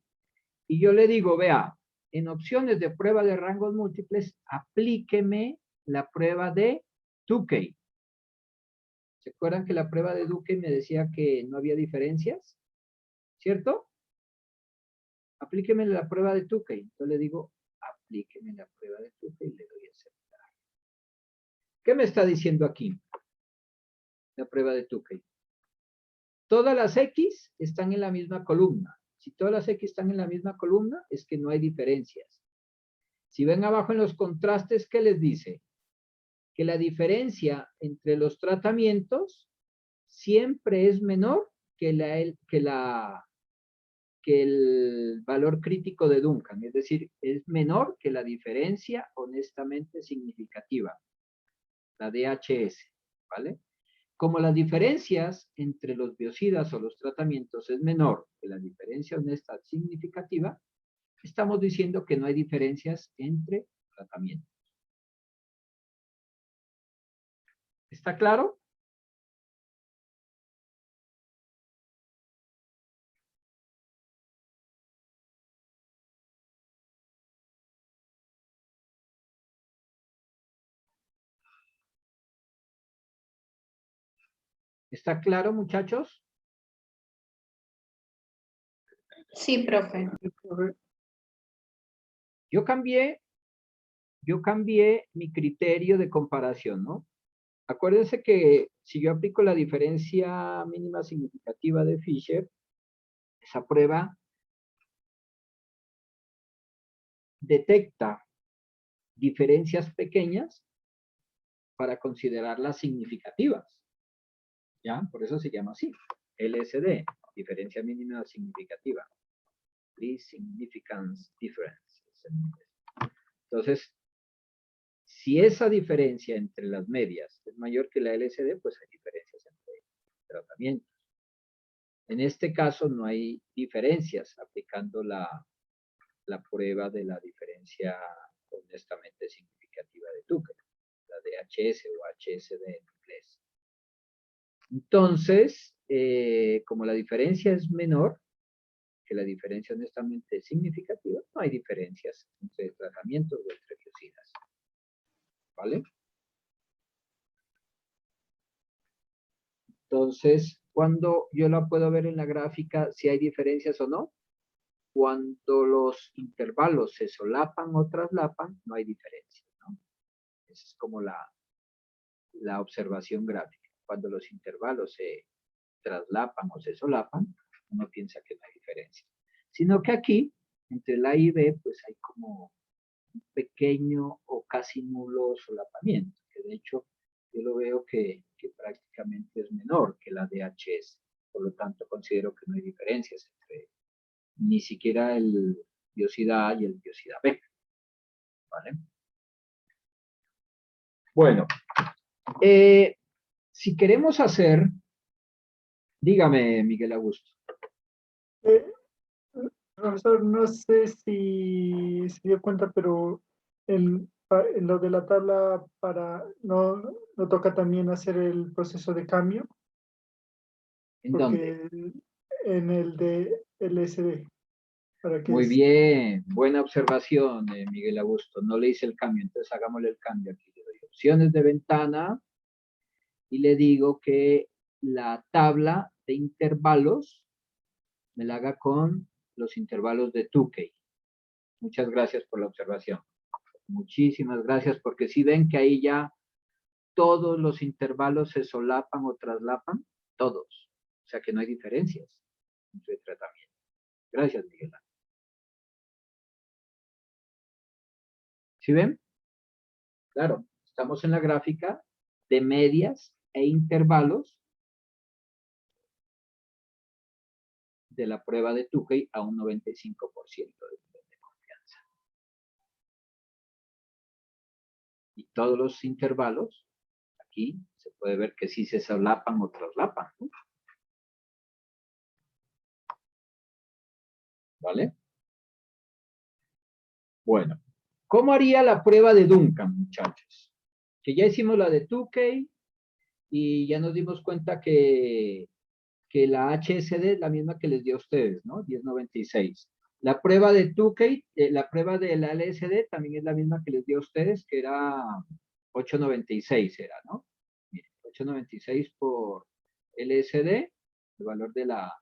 Y yo le digo, vea, en opciones de prueba de rangos múltiples, aplíqueme la prueba de Tukey. ¿Se acuerdan que la prueba de Tukey me decía que no había diferencias? ¿Cierto? Aplíqueme la prueba de Tukey. Yo le digo, aplíqueme la prueba de Tukey y le doy a aceptar. ¿Qué me está diciendo aquí? La prueba de Tukey. Todas las X están en la misma columna. Si todas las X están en la misma columna, es que no hay diferencias. Si ven abajo en los contrastes, ¿qué les dice? Que la diferencia entre los tratamientos siempre es menor que el valor crítico de Duncan. Es decir, es menor que la diferencia honestamente significativa, la DHS, ¿vale? Como las diferencias entre los biocidas o los tratamientos es menor que la diferencia honesta significativa, estamos diciendo que no hay diferencias entre tratamientos. ¿Está claro? ¿Está claro, muchachos? Sí, profe. Yo cambié mi criterio de comparación, ¿no? Acuérdense que si yo aplico la diferencia mínima significativa de Fisher, esa prueba detecta diferencias pequeñas para considerarlas significativas. ¿Ya? Por eso se llama así. LSD, diferencia mínima significativa. Least Significance Difference. Entonces, si esa diferencia entre las medias es mayor que la LSD, pues hay diferencias entre tratamientos. En este caso no hay diferencias aplicando la prueba de la diferencia honestamente significativa de Tucker, la DHS o HSD en inglés. Entonces, como la diferencia es menor que la diferencia honestamente significativa, no hay diferencias entre tratamientos o entre biocidas. ¿Vale? Entonces, cuando yo la puedo ver en la gráfica, si hay diferencias o no, cuando los intervalos se solapan o traslapan, no hay diferencia, ¿no? Esa es como la observación gráfica. Cuando los intervalos se traslapan o se solapan, uno piensa que no hay diferencia. Sino que aquí, entre la A y B, pues hay como un pequeño o casi nulo solapamiento, que de hecho yo lo veo que prácticamente es menor que la de HS. Por lo tanto, considero que no hay diferencias entre ni siquiera el biosida A y el biosida B. ¿Vale? Bueno, si queremos hacer, dígame, Miguel Augusto. Eh, Profesor, no sé si se dio cuenta, pero en lo de la tabla no toca también hacer el proceso de cambio, ¿En dónde? porque en el de LSD, para que Muy bien, buena observación, Miguel Augusto. No le hice el cambio, entonces hagámosle el cambio aquí. Le doy opciones de ventana y le digo que la tabla de intervalos me la haga con los intervalos de Tukey. Muchas gracias por la observación. Muchísimas gracias, porque si ven que ahí ya todos los intervalos se solapan o traslapan, todos. O sea que no hay diferencias entre tratamientos. Gracias, Miguel. ¿Sí ven? Claro, estamos en la gráfica de medias e intervalos de la prueba de Tukey a un 95% de nivel de confianza. Y todos los intervalos, aquí se puede ver que sí se solapan o traslapan, ¿no? ¿Vale? Bueno, ¿cómo haría la prueba de Duncan, muchachos? Que ya hicimos la de Tukey y ya nos dimos cuenta que la HSD es la misma que les dio a ustedes, ¿no? 1096. La prueba de Tukey, la prueba de la LSD también es la misma que les dio a ustedes, que era 896, era, ¿no? Miren, 896 por LSD, el valor de la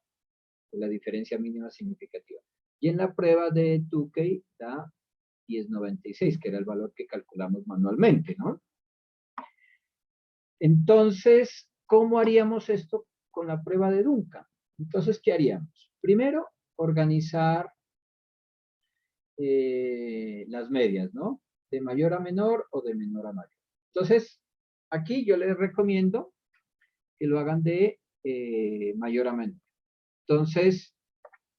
diferencia mínima significativa. Y en la prueba de Tukey da 1096, que era el valor que calculamos manualmente, ¿no? Entonces, ¿cómo haríamos esto con la prueba de Duncan? Entonces, ¿qué haríamos? Primero, organizar las medias, ¿no? De mayor a menor o de menor a mayor. Entonces, aquí yo les recomiendo que lo hagan de mayor a menor. Entonces,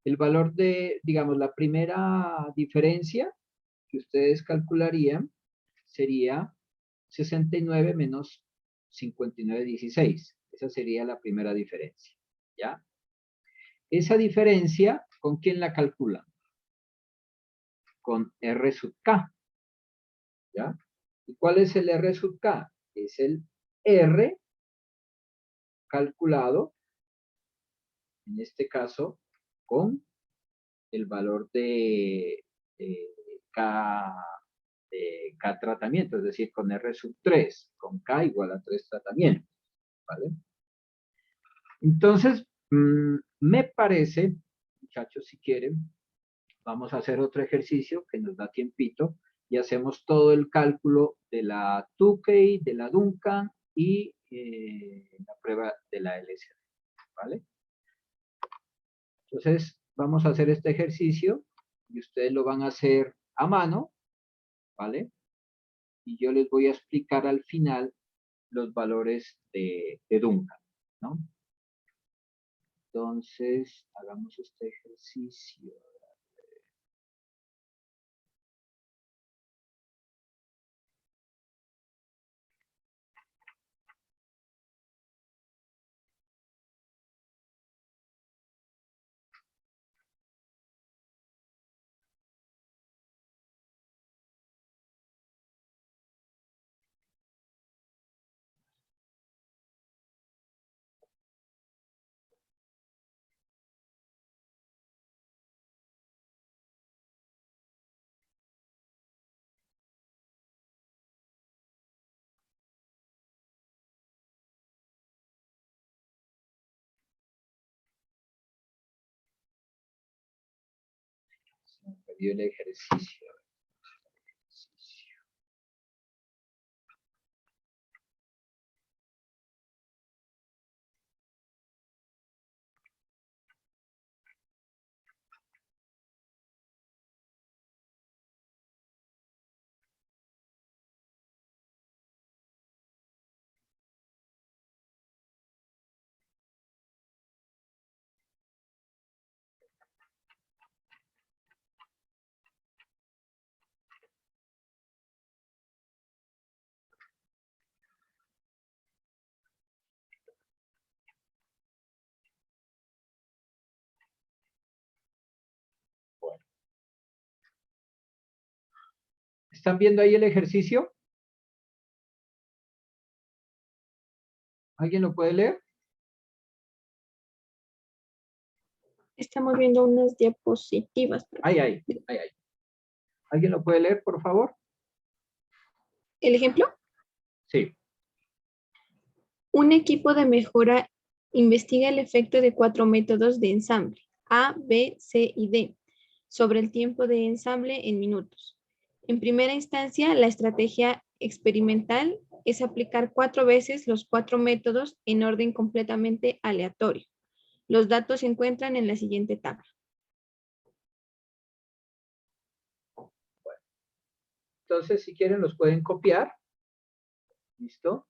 el valor de, digamos, la primera diferencia que ustedes calcularían sería 69 menos 59,16. Esa sería la primera diferencia, ¿ya? Esa diferencia, ¿con quién la calculan? Con R sub K, ¿ya? ¿Y cuál es el R sub K? Es el R calculado, en este caso, con el valor de K, de K tratamiento, es decir, con R sub 3, con K igual a 3 tratamientos, ¿vale? Entonces, me parece, muchachos, si quieren, vamos a hacer otro ejercicio que nos da tiempito y hacemos todo el cálculo de la Tukey, de la Duncan y la prueba de la LSD, ¿vale? Entonces, vamos a hacer este ejercicio y ustedes lo van a hacer a mano, ¿vale? Y yo les voy a explicar al final los valores de Duncan, ¿no? Entonces, hagamos este ejercicio. dio el ejercicio. Bueno. ¿Están viendo ahí el ejercicio? ¿Alguien lo puede leer? Estamos viendo unas diapositivas. Ahí. ¿Alguien lo puede leer, por favor? ¿El ejemplo? Sí. Un equipo de mejora investiga el efecto de 4 métodos de ensamble, A, B, C y D, sobre el tiempo de ensamble en minutos. En primera instancia, la estrategia experimental es aplicar 4 veces los 4 métodos en orden completamente aleatorio. Los datos se encuentran en la siguiente tabla. Entonces, si quieren, los pueden copiar. ¿Listo?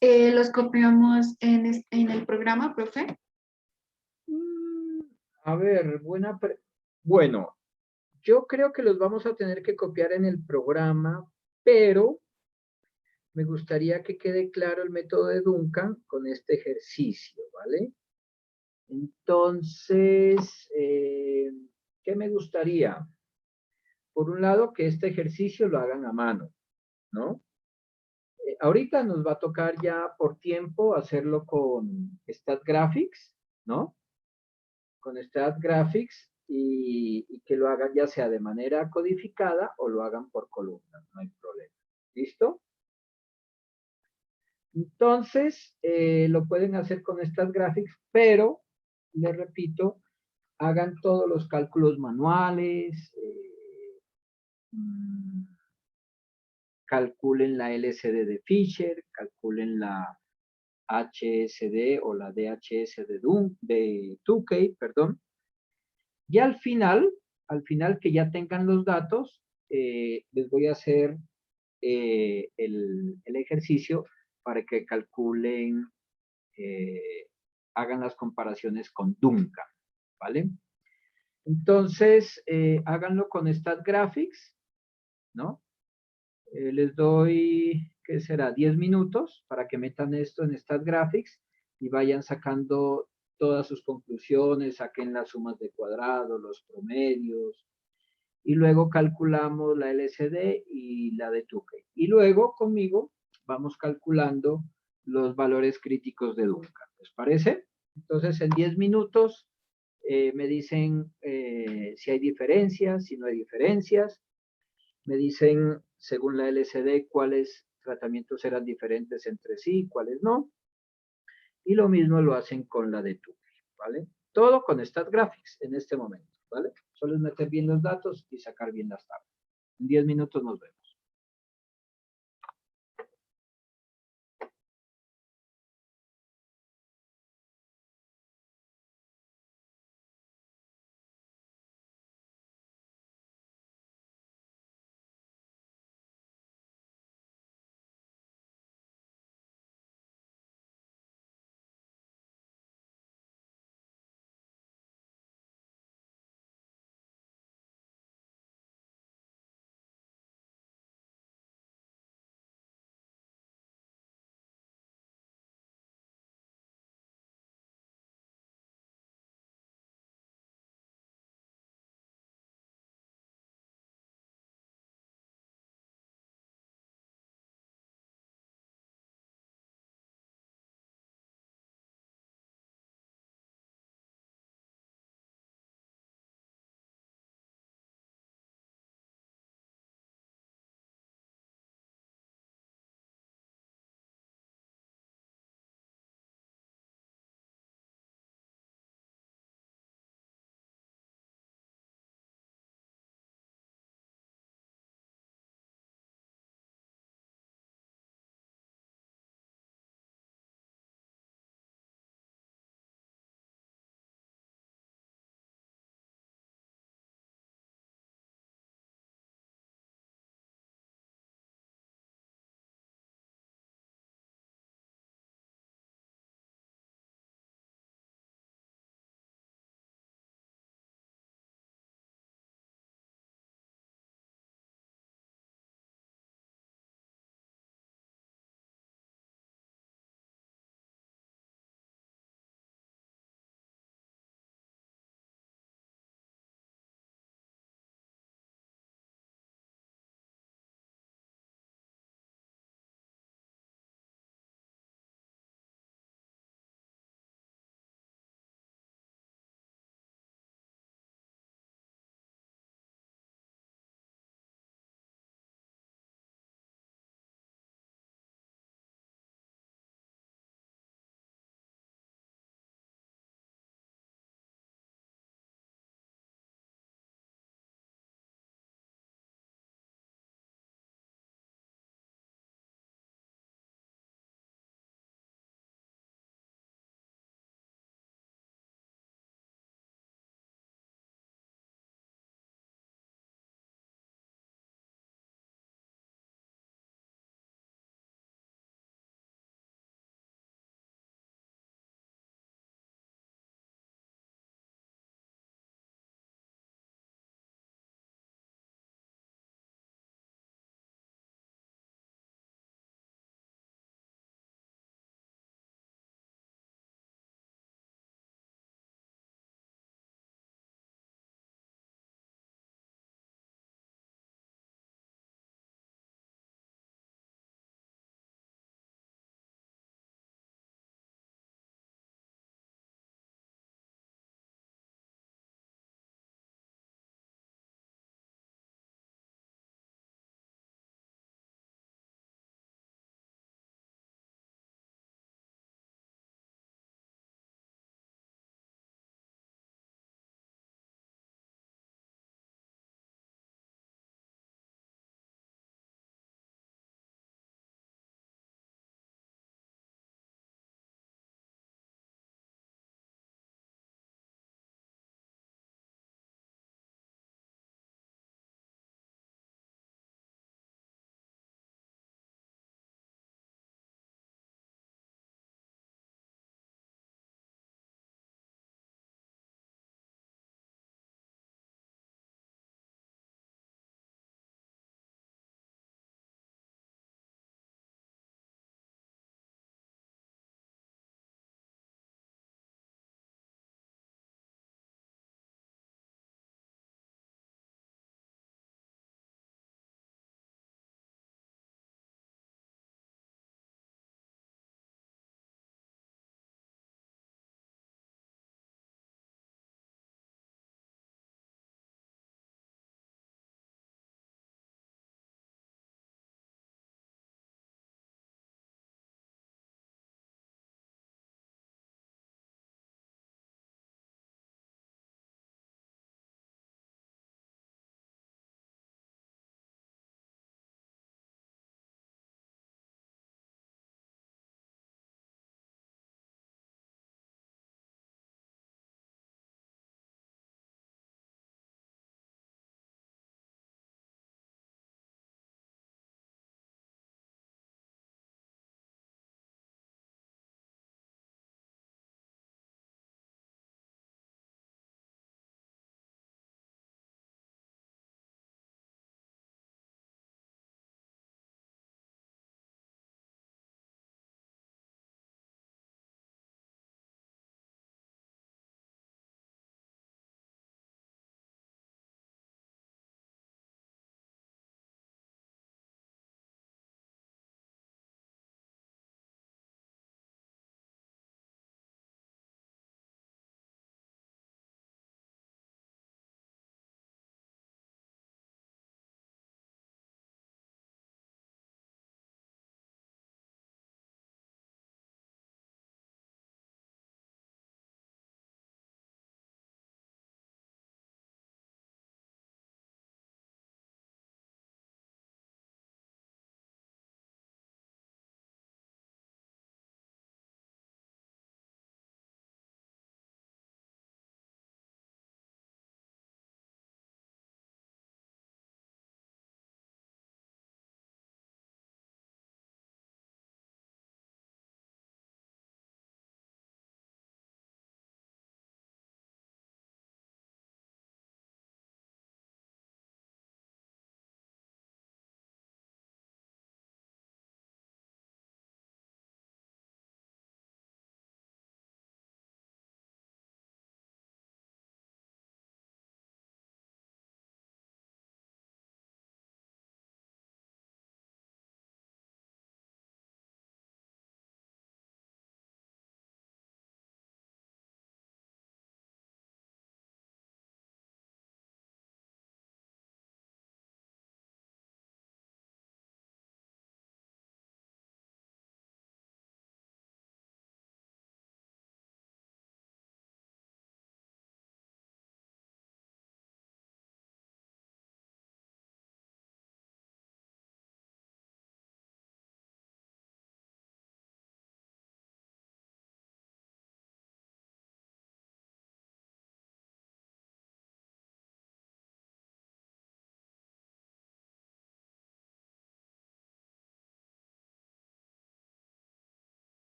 ¿Los copiamos en el programa, profe? A ver, bueno, yo creo que los vamos a tener que copiar en el programa, pero me gustaría que quede claro el método de Duncan con este ejercicio, ¿vale? Entonces, ¿qué me gustaría? Por un lado, que este ejercicio lo hagan a mano, ¿no? Ahorita nos va a tocar ya por tiempo hacerlo con StatGraphics, ¿no? Con StatGraphics y que lo hagan ya sea de manera codificada o lo hagan por columna, no hay problema. ¿Listo? Entonces, lo pueden hacer con StatGraphics, pero, les repito, hagan todos los cálculos manuales, calculen la LCD de Fisher, calculen la HSD o la DHS de Tukey, perdón. Y al final que ya tengan los datos, les voy a hacer el ejercicio para que calculen, hagan las comparaciones con Duncan, ¿vale? Entonces, háganlo con StatGraphics, ¿no? Les doy, ¿qué será? 10 minutos para que metan esto en StatGraphics y vayan sacando todas sus conclusiones, saquen las sumas de cuadrado, los promedios, y luego calculamos la LCD y la de Tukey. Y luego conmigo vamos calculando los valores críticos de Duncan. ¿Les parece? Entonces, en 10 minutos me dicen si hay diferencias, si no hay diferencias. Me dicen, según la LCD, cuáles tratamientos eran diferentes entre sí, cuáles no. Y lo mismo lo hacen con la de Tukey, ¿vale? Todo con StatGraphics en este momento, ¿vale? Solo es meter bien los datos y sacar bien las tablas. En 10 minutos nos vemos.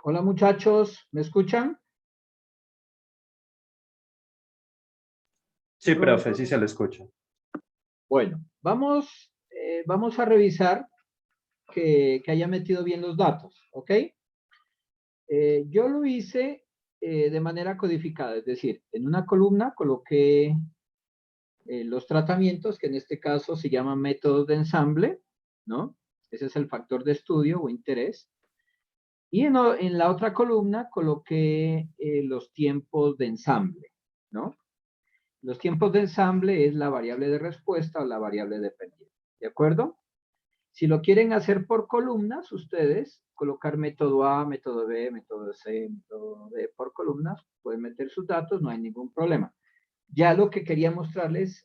Hola muchachos, ¿me escuchan? Sí, profe, sí se lo escucha. Bueno, vamos a revisar que haya metido bien los datos, ¿ok? Yo lo hice de manera codificada, es decir, en una columna coloqué los tratamientos, que en este caso se llaman métodos de ensamble, ¿no? Ese es el factor de estudio o interés. Y en la otra columna coloqué los tiempos de ensamble, ¿no? Los tiempos de ensamble es la variable de respuesta o la variable dependiente, ¿de acuerdo? Si lo quieren hacer por columnas, ustedes, colocar método A, método B, método C, método D por columnas, pueden meter sus datos, no hay ningún problema. Ya lo que quería mostrarles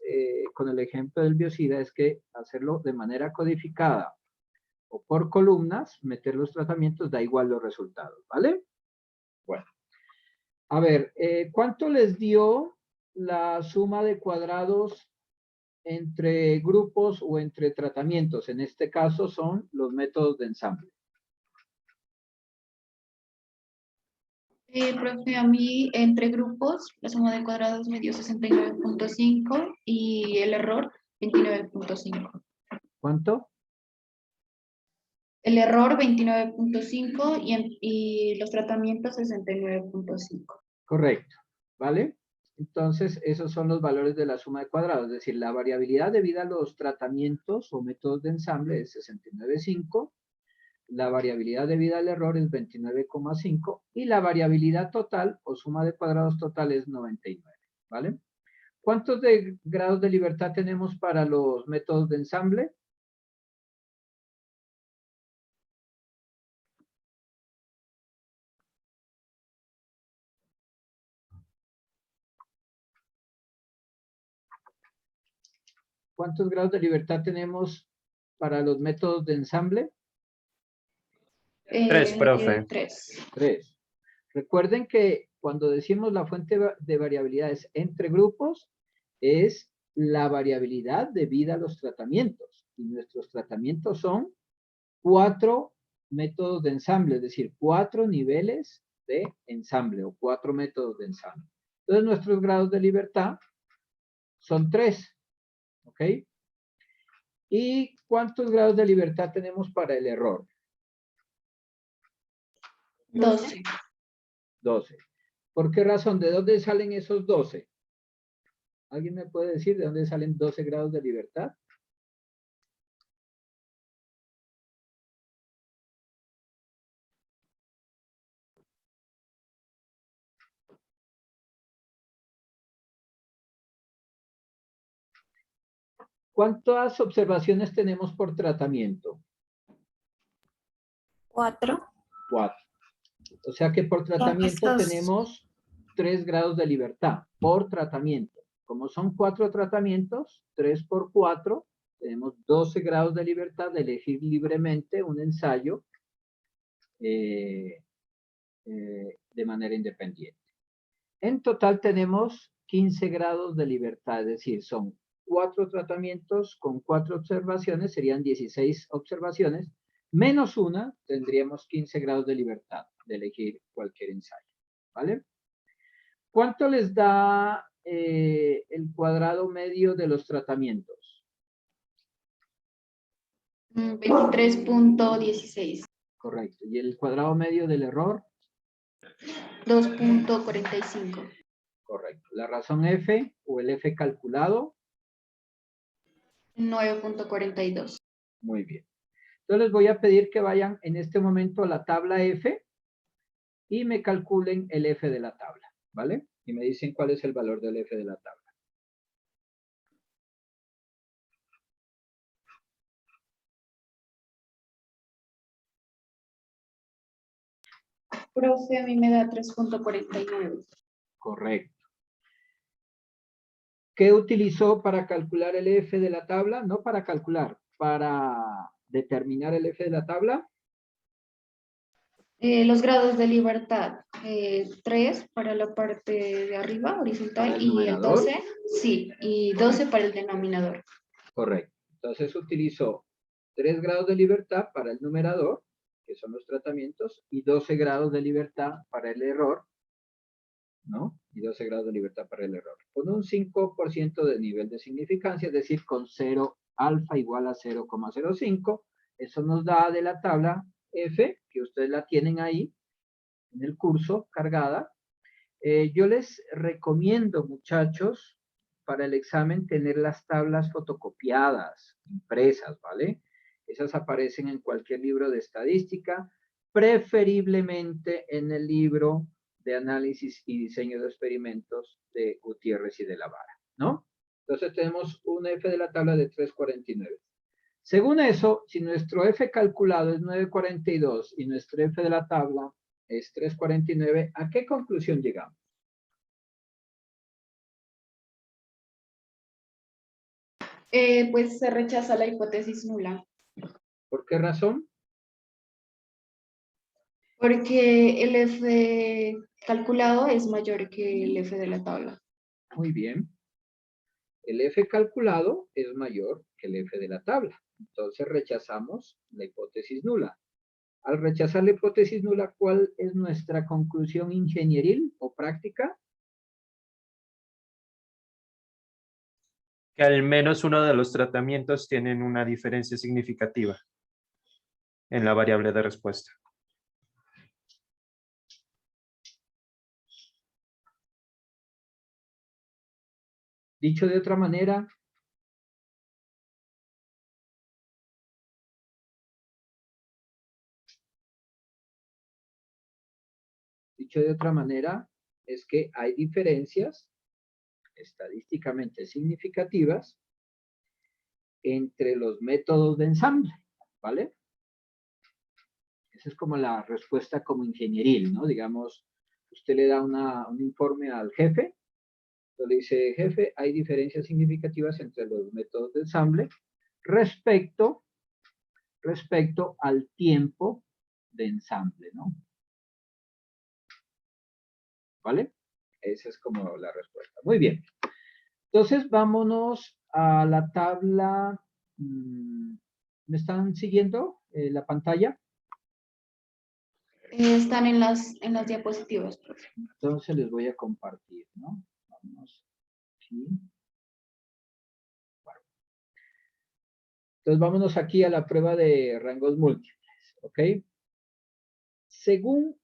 con el ejemplo del biocida es que hacerlo de manera codificada o por columnas, meter los tratamientos, da igual los resultados, ¿vale? Bueno. A ver, ¿cuánto les dio la suma de cuadrados entre grupos o entre tratamientos? En este caso son los métodos de ensamble. Profe, a mí entre grupos la suma de cuadrados me dio 69.5 y el error 29.5. ¿Cuánto? El error 29.5 y los tratamientos 69.5. Correcto, ¿vale? Entonces, esos son los valores de la suma de cuadrados, es decir, la variabilidad debida a los tratamientos o métodos de ensamble es 69.5, la variabilidad debida al error es 29,5 y la variabilidad total o suma de cuadrados total es 99, ¿vale? ¿Cuántos grados de libertad tenemos para los métodos de ensamble? ¿Cuántos grados de libertad tenemos para los métodos de ensamble? 3, profe. 3. 3. Recuerden que cuando decimos la fuente de variabilidades entre grupos, es la variabilidad debida a los tratamientos. Y nuestros tratamientos son 4 métodos de ensamble, es decir, 4 niveles de ensamble o 4 métodos de ensamble. Entonces, nuestros grados de libertad son 3. ¿Ok? ¿Y cuántos grados de libertad tenemos para el error? 12. 12. ¿Por qué razón? ¿De dónde salen esos 12? ¿Alguien me puede decir de dónde salen 12 grados de libertad? ¿Cuántas observaciones tenemos por tratamiento? 4. 4. O sea que por tratamiento tenemos 3 grados de libertad por tratamiento. Como son 4 tratamientos, 3 por 4, tenemos 12 grados de libertad de elegir libremente un ensayo de manera independiente. En total tenemos 15 grados de libertad, es decir, son 4 tratamientos con 4 observaciones, serían 16 observaciones, menos una, tendríamos 15 grados de libertad de elegir cualquier ensayo, ¿vale? ¿Cuánto les da el cuadrado medio de los tratamientos? 23.16. Correcto. ¿Y el cuadrado medio del error? 2.45. Correcto. ¿La razón F o el F calculado? 9.42. Muy bien. Entonces les voy a pedir que vayan en este momento a la tabla F y me calculen el F de la tabla, ¿vale? Y me dicen cuál es el valor del F de la tabla. Profe, a mí me da 3.49. Correcto. ¿Qué utilizó para calcular el F de la tabla? No para calcular, para determinar el F de la tabla. Los grados de libertad, 3 para la parte de arriba, ¿Para horizontal, el y el numerador? 12, sí, y 12 para el denominador. Correcto. Entonces utilizó 3 grados de libertad para el numerador que son los tratamientos, y 12 grados de libertad para el error, ¿no? Y 12 grados de libertad para el error. Con un 5% de nivel de significancia, es decir, con 0 alfa igual a 0,05, eso nos da de la tabla F, que ustedes la tienen ahí en el curso cargada. Yo les recomiendo, muchachos, para el examen tener las tablas fotocopiadas, impresas, ¿vale? Esas aparecen en cualquier libro de estadística, preferiblemente en el libro de análisis y diseño de experimentos de Gutiérrez y de la Vara, ¿no? Entonces tenemos un F de la tabla de 349. Según eso, si nuestro F calculado es 942 y nuestro F de la tabla es 349, ¿a qué conclusión llegamos? Pues se rechaza la hipótesis nula, ¿Por qué razón? porque el F calculado es mayor que el F de la tabla. Muy bien. El F calculado es mayor que el F de la tabla. Entonces rechazamos la hipótesis nula. Al rechazar la hipótesis nula, ¿cuál es nuestra conclusión ingenieril o práctica? Que al menos uno de los tratamientos tienen una diferencia significativa en la variable de respuesta. Dicho de otra manera, es que hay diferencias estadísticamente significativas entre los métodos de ensamble, ¿vale? Esa es como la respuesta como ingenieril, ¿no? Digamos, usted le da un informe al jefe, entonces le dice, jefe, hay diferencias significativas entre los métodos de ensamble respecto al tiempo de ensamble, ¿no? ¿Vale? Esa es como la respuesta. Muy bien. Entonces, vámonos a la tabla. ¿Me están siguiendo la pantalla? Están en las diapositivas, profe. Entonces, les voy a compartir, ¿no? Vamos aquí. Bueno. Entonces, vámonos aquí a la prueba de rangos múltiples, ¿ok? Según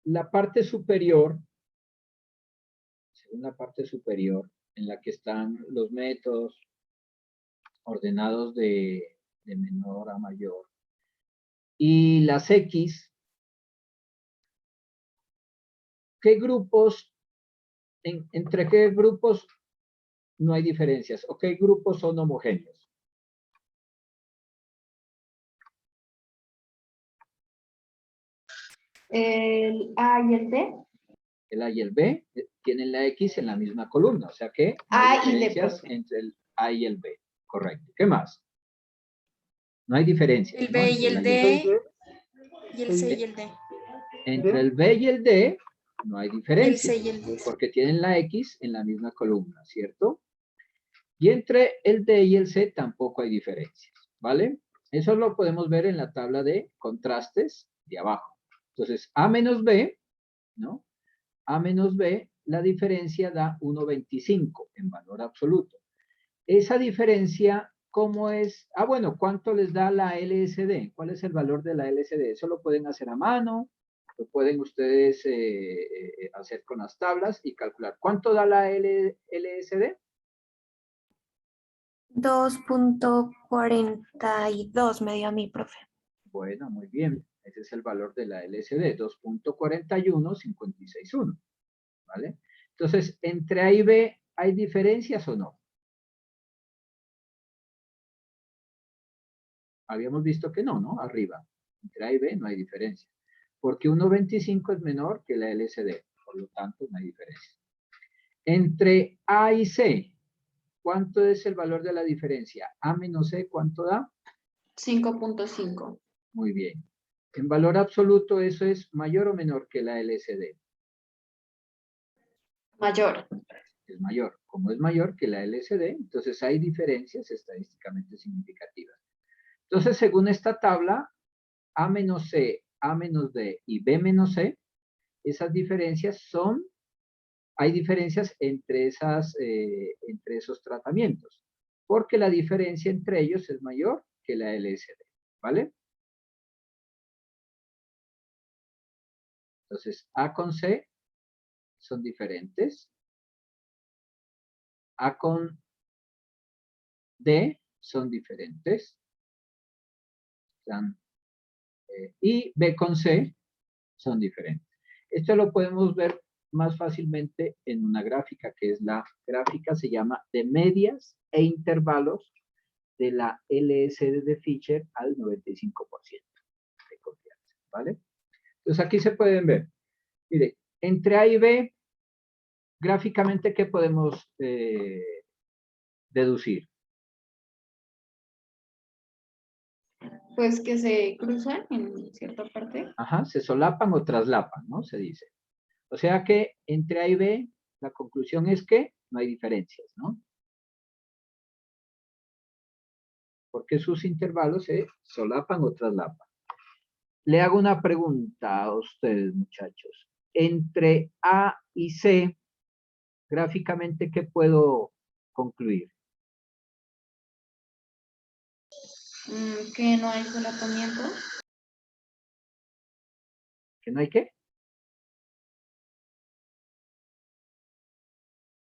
la parte superior, en la que están los métodos ordenados de menor a mayor, y las X, ¿qué grupos, entre qué grupos no hay diferencias? ¿O qué grupos son homogéneos? El A y el D. El A y el B tienen la X en la misma columna, o sea que no A hay y D, diferencias profe. entre el A y el B. Correcto. ¿Qué más? No hay diferencias. El ¿no? B y Entre el A D, y el C y el D. Entre el B y el D no hay El diferencia, C y el D. porque tienen la X en la misma columna, ¿cierto? Y entre el D y el C tampoco hay diferencias, ¿vale? Eso lo podemos ver en la tabla de contrastes de abajo. Entonces, A menos B, ¿no? A menos B, la diferencia da 1,25 en valor absoluto. Esa diferencia, ¿cómo es? Ah, bueno, ¿cuánto les da la LSD? ¿Cuál es el valor de la LSD? Eso lo pueden hacer a mano, lo pueden ustedes hacer con las tablas y calcular. ¿Cuánto da la LSD? 2.42 me dio a mí, profe. Bueno, muy bien. Ese es el valor de la LSD, 2.41561, ¿vale? Entonces, entre A y B, ¿hay diferencias o no? Habíamos visto que no, ¿no? Arriba. Entre A y B no hay diferencia. Porque 1,25 es menor que la LSD. Por lo tanto, no hay diferencia. Entre A y C, ¿cuánto es el valor de la diferencia? A menos C, ¿cuánto da? 5.5. Muy bien. En valor absoluto, ¿eso es mayor o menor que la LSD? Mayor. Es mayor. Como es mayor que la LSD, entonces hay diferencias estadísticamente significativas. Entonces, según esta tabla, A menos C, A menos D y B menos C, esas diferencias son, hay diferencias entre esos tratamientos, porque la diferencia entre ellos es mayor que la LSD, ¿vale? Entonces, A con C son diferentes. A con D son diferentes. Y B con C son diferentes. Esto lo podemos ver más fácilmente en una gráfica, que es la gráfica, se llama de medias e intervalos de la LSD de Fisher al 95% de confianza, ¿vale? Entonces aquí se pueden ver, mire, entre A y B, gráficamente, ¿qué podemos deducir? Pues que se cruzan en cierta parte. Ajá, se solapan o traslapan, ¿no? Se dice. O sea que entre A y B, la conclusión es que no hay diferencias, ¿no? Porque sus intervalos se solapan o traslapan. Le hago una pregunta a ustedes, muchachos. Entre A y C, gráficamente, ¿qué puedo concluir? Que no hay solapamiento. ¿Que no hay qué?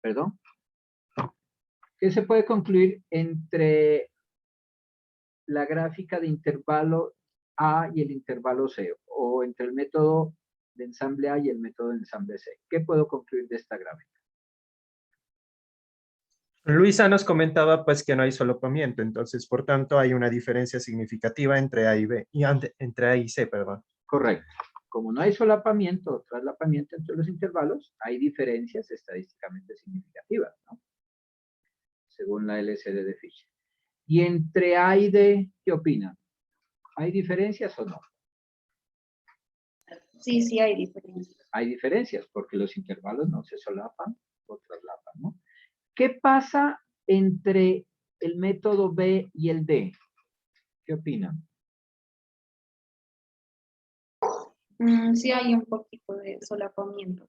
Perdón. ¿Qué se puede concluir entre la gráfica de intervalo A y el intervalo C? O entre el método de ensamble A y el método de ensamble C. ¿Qué puedo concluir de esta gráfica? Luisa nos comentaba pues que no hay solapamiento, entonces por tanto hay una diferencia significativa entre A y B, entre A y C, perdón. Correcto. Como no hay solapamiento o traslapamiento entre los intervalos, hay diferencias estadísticamente significativas, ¿no? Según la LCD de Fisher. Y entre A y D, ¿qué opinan? ¿Hay diferencias o no? Sí, sí hay diferencias. Hay diferencias porque los intervalos no se solapan o traslapan, ¿no? ¿Qué pasa entre el método B y el D? ¿Qué opinan? Sí hay un poquito de solapamiento.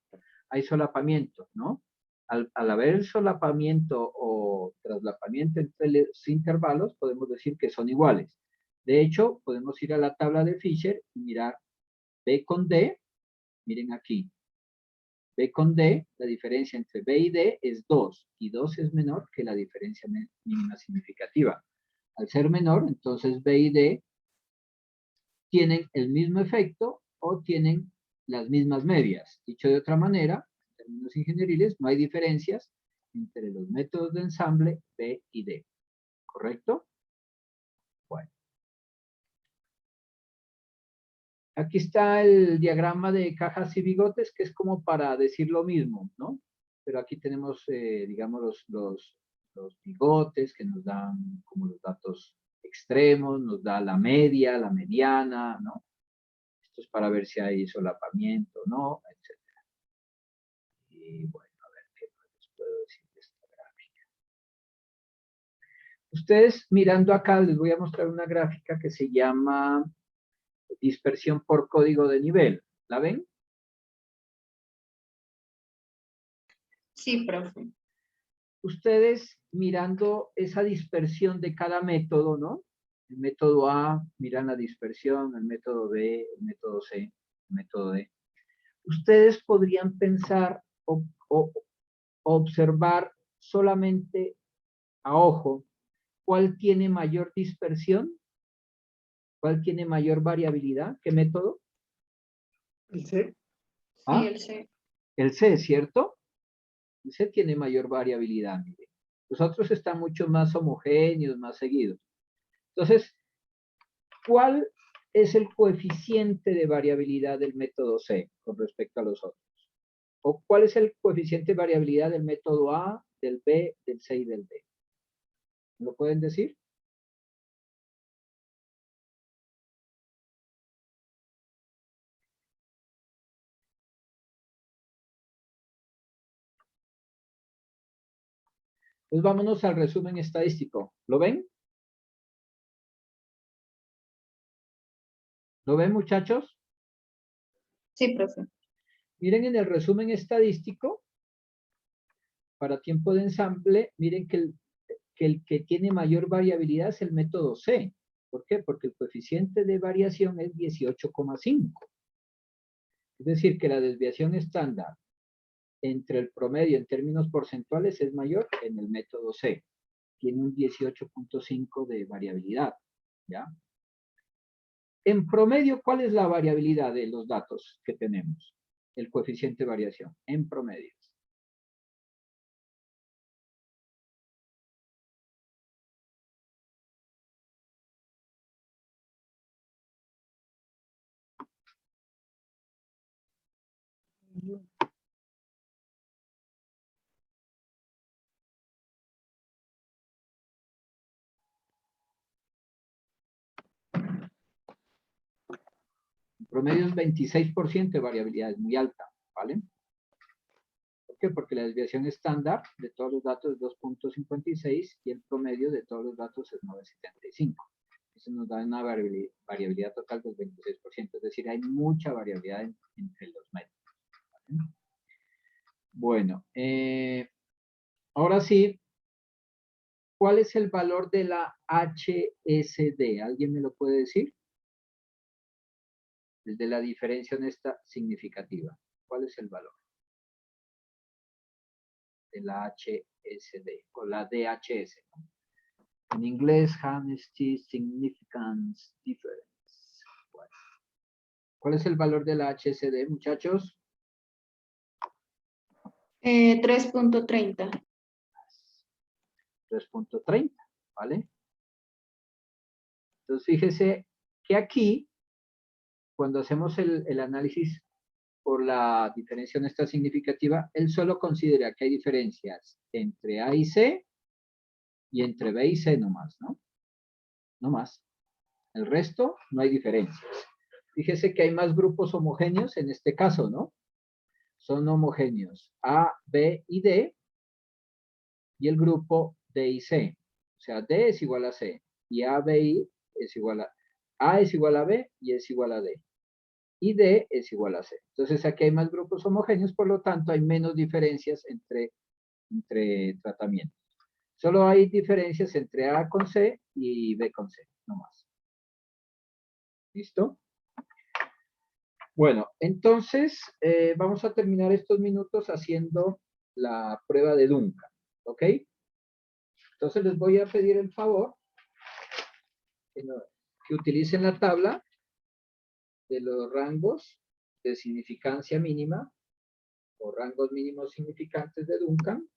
Hay solapamiento, ¿no? Al haber solapamiento o traslapamiento entre los intervalos, podemos decir que son iguales. De hecho, podemos ir a la tabla de Fisher y mirar B con D. Miren aquí. B con D, la diferencia entre B y D es 2, y 2 es menor que la diferencia mínima significativa. Al ser menor, entonces B y D tienen el mismo efecto o tienen las mismas medias. Dicho de otra manera, en términos ingenieriles, no hay diferencias entre los métodos de ensamble B y D. ¿Correcto? Bueno. Aquí está el diagrama de cajas y bigotes, que es como para decir lo mismo, ¿no? Pero aquí tenemos, digamos, los bigotes que nos dan como los datos extremos, nos da la media, la mediana, ¿no? Esto es para ver si hay solapamiento o no, etc. Y bueno, a ver qué más les puedo decir de esta gráfica. Ustedes mirando acá, les voy a mostrar una gráfica que se llama dispersión por código de nivel. ¿La ven? Sí, profe. Ustedes mirando esa dispersión de cada método, ¿no? El método A, miran la dispersión, el método B, el método C, el método D. Ustedes podrían pensar o observar solamente a ojo cuál tiene mayor dispersión, cuál tiene mayor variabilidad, ¿qué método? El C. ¿Ah? Sí, el C. El C, ¿cierto? El C tiene mayor variabilidad, mire. Los otros están mucho más homogéneos, más seguidos. Entonces, ¿cuál es el coeficiente de variabilidad del método C con respecto a los otros? ¿O cuál es el coeficiente de variabilidad del método A, del B, del C y del D? ¿Lo pueden decir? Pues vámonos al resumen estadístico. ¿Lo ven? ¿Lo ven, muchachos? Sí, profe. Miren en el resumen estadístico, para tiempo de ensamble, miren que el que tiene mayor variabilidad es el método C. ¿Por qué? Porque el coeficiente de variación es 18,5. Es decir, que la desviación estándar entre el promedio en términos porcentuales es mayor en el método C. Tiene un 18,5 de variabilidad, ¿ya? En promedio, ¿cuál es la variabilidad de los datos que tenemos? El coeficiente de variación, en promedio. En promedio es 26% de variabilidad, es muy alta, ¿vale? ¿Por qué? Porque la desviación estándar de todos los datos es 2,56 y el promedio de todos los datos es 9,75. Eso nos da una variabilidad total del 26%, es decir, hay mucha variabilidad entre los métodos, ¿vale? Bueno, ahora sí, ¿cuál es el valor de la HSD? ¿Alguien me lo puede decir? El de la diferencia honesta significativa. ¿Cuál es el valor de la HSD o la DHS, ¿no? En inglés, Honesty Significance Difference. Bueno. ¿Cuál es el valor de la HSD, muchachos? 3.30. 3,30, ¿vale? Entonces, fíjese que aquí, cuando hacemos el análisis por la diferencia honesta significativa, él solo considera que hay diferencias entre A y C y entre B y C nomás, ¿no? No más. El resto no hay diferencias. Fíjese que hay más grupos homogéneos en este caso, ¿no? Son homogéneos A, B y D y el grupo D y C. O sea, D es igual a C y A, B, I es igual A es igual a B y es igual a D. Y D es igual a C. Entonces aquí hay más grupos homogéneos, por lo tanto hay menos diferencias entre tratamientos. Solo hay diferencias entre A con C y B con C, no más. ¿Listo? Bueno, entonces vamos a terminar estos minutos haciendo la prueba de Duncan, ¿ok? Entonces les voy a pedir el favor que utilicen la tabla de los rangos de significancia mínima o rangos mínimos significantes de Duncan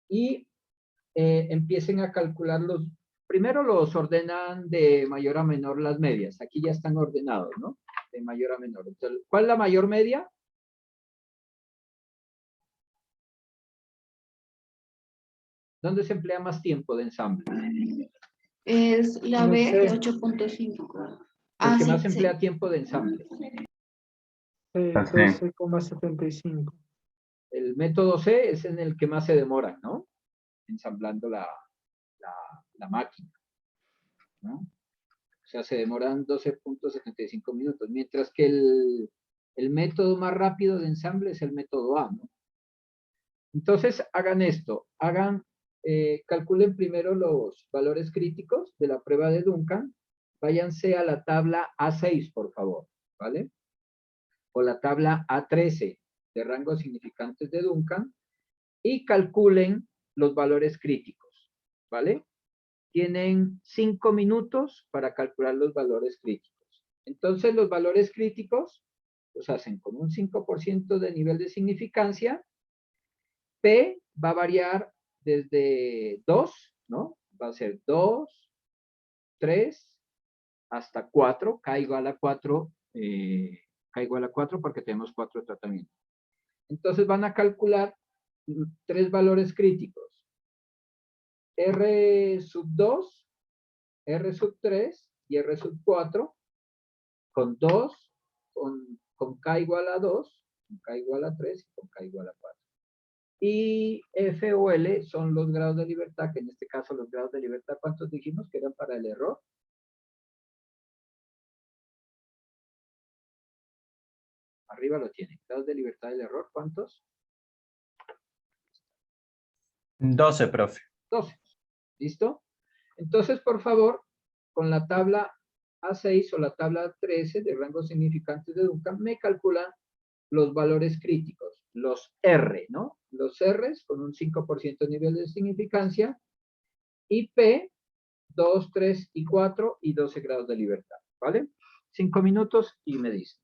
y empiecen a calcularlos. Primero los ordenan de mayor a menor las medias. Aquí ya están ordenados, ¿no? De mayor a menor. Entonces, ¿cuál es la mayor media? ¿Dónde se emplea más tiempo de ensamble? Es la No B sé. de 8.5. El Ah, que sí, más sí. emplea tiempo de ensamble. 12,75. El método C es en el que más se demora, ¿no? Ensamblando la máquina, ¿no? O sea, se demoran 12,75 minutos, mientras que el método más rápido de ensamble es el método A, ¿no? Entonces, hagan esto, calculen primero los valores críticos de la prueba de Duncan, váyanse a la tabla A6, por favor, ¿vale? O la tabla A13 de rangos significantes de Duncan y calculen los valores críticos, ¿vale? Tienen 5 minutos para calcular los valores críticos. Entonces, los valores críticos los hacen con un 5% de nivel de significancia. P va a variar desde 2, ¿no? Va a ser 2, 3, hasta 4. K igual a 4, K igual a 4 porque tenemos 4 tratamientos. Entonces van a calcular 3 valores críticos. R sub 2, R sub 3 y R sub 4 con 2, con K igual a 2, con K igual a 3 y con K igual a 4. Y F o L son los grados de libertad, que en este caso los grados de libertad, ¿cuántos dijimos que eran para el error? Arriba lo tienen. Grados de libertad del error, ¿cuántos? 12, profe. 12. ¿Listo? Entonces, por favor, con la tabla A6 o la tabla 13 de rangos significantes de Duncan, me calculan los valores críticos, los R, ¿no? Los R's con un 5% de nivel de significancia y P, 2, 3 y 4 y 12 grados de libertad, ¿vale? 5 minutos y me dice.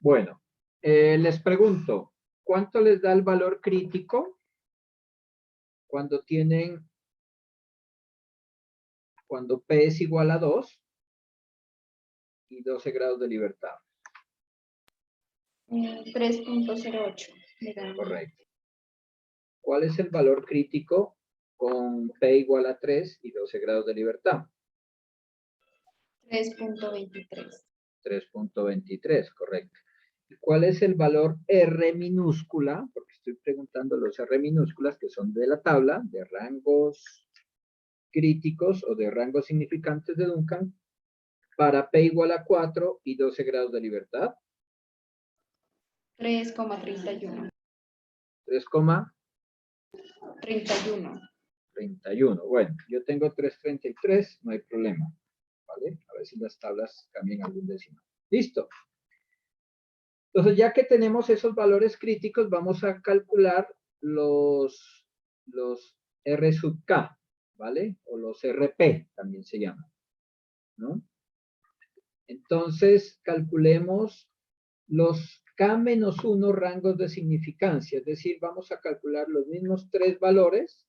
Bueno, les pregunto, ¿cuánto les da el valor crítico cuando cuando P es igual a 2 y 12 grados de libertad? 3.08. Correcto. ¿Cuál es el valor crítico con P igual a 3 y 12 grados de libertad? 3.23. 3.23, correcto. ¿Y cuál es el valor R minúscula? Porque estoy preguntando los R minúsculas que son de la tabla de rangos críticos o de rangos significantes de Duncan para P igual a 4 y 12 grados de libertad. 3.31. 3,31. 31. Bueno, yo tengo 3.33, no hay problema. ¿Vale? A ver si las tablas cambian algún decimal. Listo. Entonces, ya que tenemos esos valores críticos, vamos a calcular los R sub K, ¿vale? O los RP, también se llaman, ¿no? Entonces, calculemos los K-1 rangos de significancia, es decir, vamos a calcular los mismos 3 valores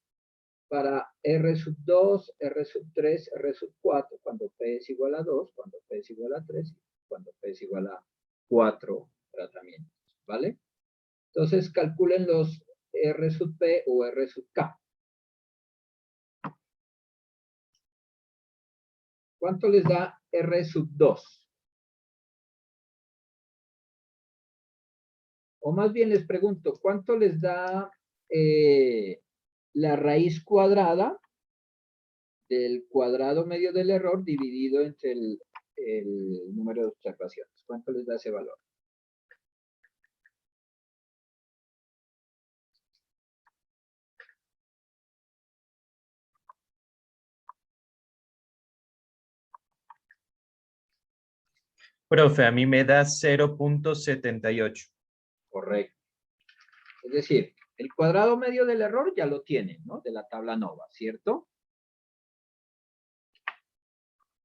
para R sub 2, R sub 3, R sub 4, cuando P es igual a 2, cuando P es igual a 3, cuando P es igual a 4 tratamientos, ¿vale? Entonces, calculen los R sub P o R sub K. ¿Cuánto les da R sub 2? O más bien les pregunto, ¿cuánto les da la raíz cuadrada del cuadrado medio del error dividido entre el número de observaciones? ¿Cuánto les da ese valor? Profe, a mí me da 0.78. Correcto. Es decir, el cuadrado medio del error ya lo tienen, ¿no? De la tabla NOVA, ¿cierto?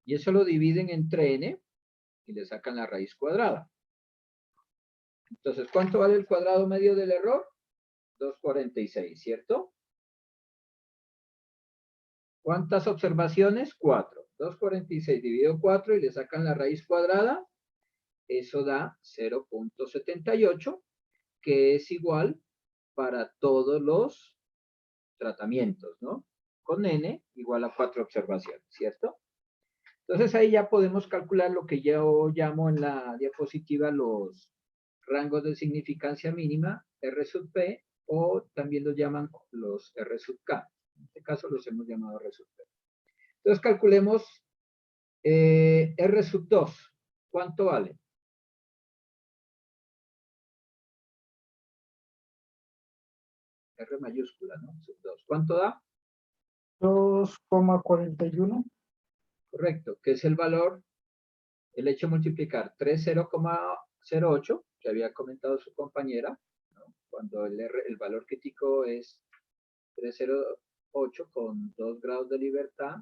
Y eso lo dividen entre n y le sacan la raíz cuadrada. Entonces, ¿cuánto vale el cuadrado medio del error? 246, ¿cierto? ¿Cuántas observaciones? 4. 246 dividido 4 y le sacan la raíz cuadrada. Eso da 0.78, que es igual para todos los tratamientos, ¿no? Con n igual a 4 observaciones, ¿cierto? Entonces ahí ya podemos calcular lo que yo llamo en la diapositiva los rangos de significancia mínima, R sub P, o también los llaman los R sub K. En este caso los hemos llamado R sub P. Entonces calculemos R sub 2. ¿Cuánto vale? R mayúscula, ¿no? Sub 2. ¿Cuánto da? 2,41. Correcto, que es el valor, el hecho de multiplicar 30,08, que había comentado su compañera, ¿no? Cuando el valor crítico es 308 con 2 grados de libertad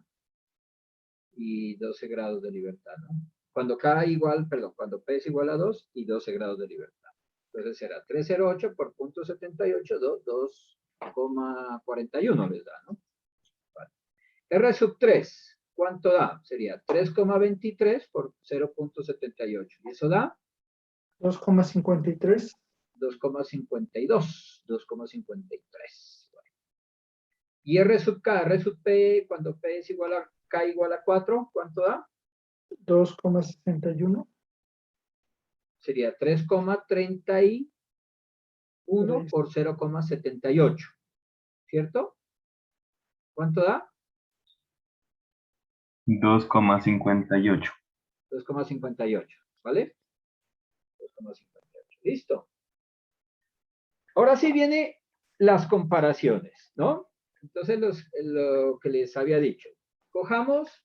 y 12 grados de libertad, ¿no? Cuando K igual, perdón, cuando P es igual a 2 y 12 grados de libertad. Entonces será 308 por 0.78, 2,41 les da, ¿no? Vale. R sub 3. ¿Cuánto da? Sería 3,23 por 0.78. ¿Y eso da? 2,53. 2,52. 2,53. Bueno. Y R sub K, R sub P, cuando P es igual a K igual a 4, ¿cuánto da? 2,61. Sería 3,31 por 0,78. ¿Cierto? ¿Cuánto da? 2,58. 2,58, ¿vale? 2,58. Listo. Ahora sí vienen las comparaciones, ¿no? Entonces, lo que les había dicho. Cojamos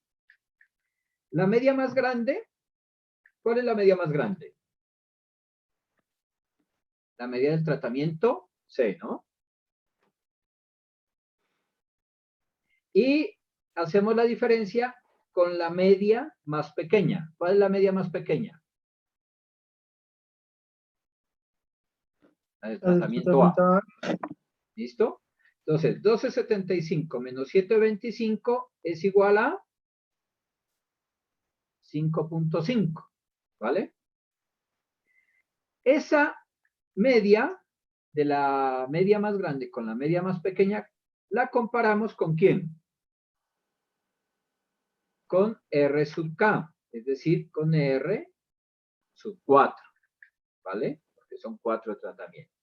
la media más grande. ¿Cuál es la media más grande? La media del tratamiento C, ¿no? Y hacemos la diferencia con la media más pequeña. ¿Cuál es la media más pequeña? La del tratamiento A. ¿Listo? Entonces, 12,75 menos 7,25 es igual a 5,5, ¿vale? Esa media, de la media más grande con la media más pequeña, la comparamos ¿con quién? Con R sub K, es decir, con R sub 4, ¿vale? Porque son 4 tratamientos.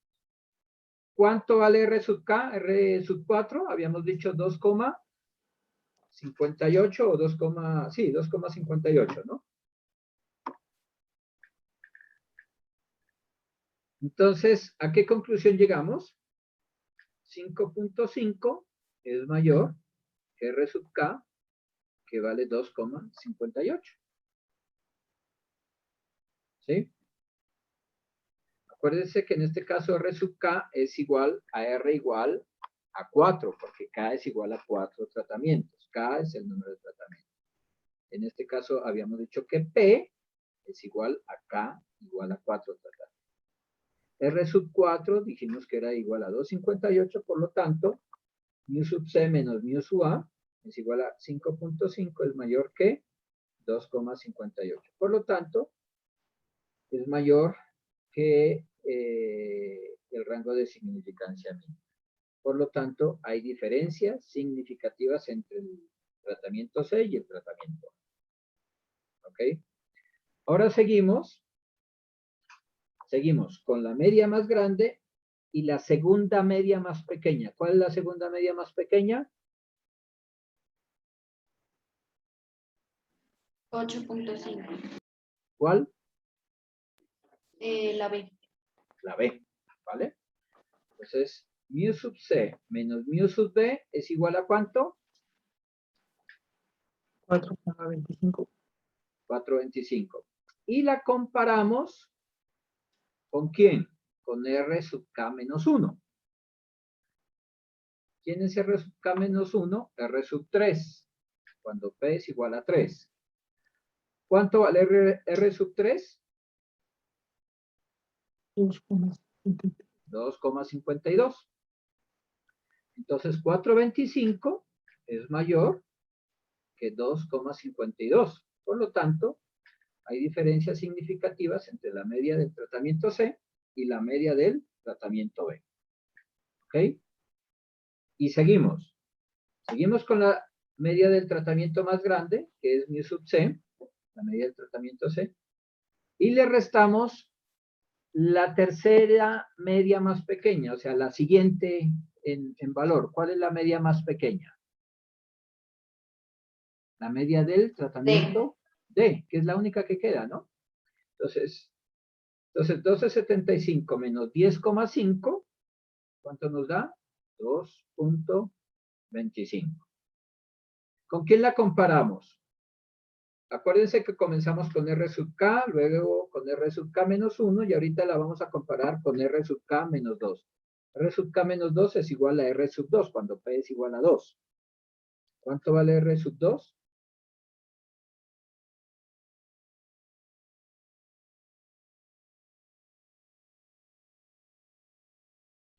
¿Cuánto vale R sub K? R sub 4, habíamos dicho 2,58 o 2,58, ¿no? Entonces, ¿a qué conclusión llegamos? 5,5 es mayor que R sub K, que vale 2,58. ¿Sí? Acuérdense que en este caso R sub K es igual a R igual a 4, porque K es igual a 4 tratamientos. K es el número de tratamientos. En este caso habíamos dicho que P es igual a K igual a 4 tratamientos. R sub 4 dijimos que era igual a 2,58, por lo tanto, mu sub C menos mu sub A es igual a 5,5, es mayor que 2,58. Por lo tanto, es mayor que el rango de significancia mínima. Por lo tanto, hay diferencias significativas entre el tratamiento C y el tratamiento A. ¿Ok? Ahora seguimos Seguimos con la media más grande y la segunda media más pequeña. ¿Cuál es la segunda media más pequeña? 8.5. ¿Cuál? La B. La B, ¿vale? Entonces, mu sub C menos mu sub B es igual a ¿cuánto? 4,25. 4,25. Y la comparamos ¿con quién? Con R sub K menos 1. ¿Quién es R sub K menos 1? R sub 3, cuando P es igual a 3. ¿Cuánto vale R sub 3? 2,52. Entonces, 4,25 es mayor que 2,52. Por lo tanto, hay diferencias significativas entre la media del tratamiento C y la media del tratamiento B. ¿Ok? Y seguimos. Seguimos con la media del tratamiento más grande, que es mu sub C, la media del tratamiento C, y le restamos la tercera media más pequeña, o sea, la siguiente en valor. ¿Cuál es la media más pequeña? La media del tratamiento D, que es la única que queda, ¿no? Entonces 12,75 menos 10,5, ¿cuánto nos da? 2,25. ¿Con quién la comparamos? Acuérdense que comenzamos con R sub K, luego con R sub K menos 1 y ahorita la vamos a comparar con R sub K menos 2. R sub K menos 2 es igual a R sub 2 cuando P es igual a 2. ¿Cuánto vale R sub 2?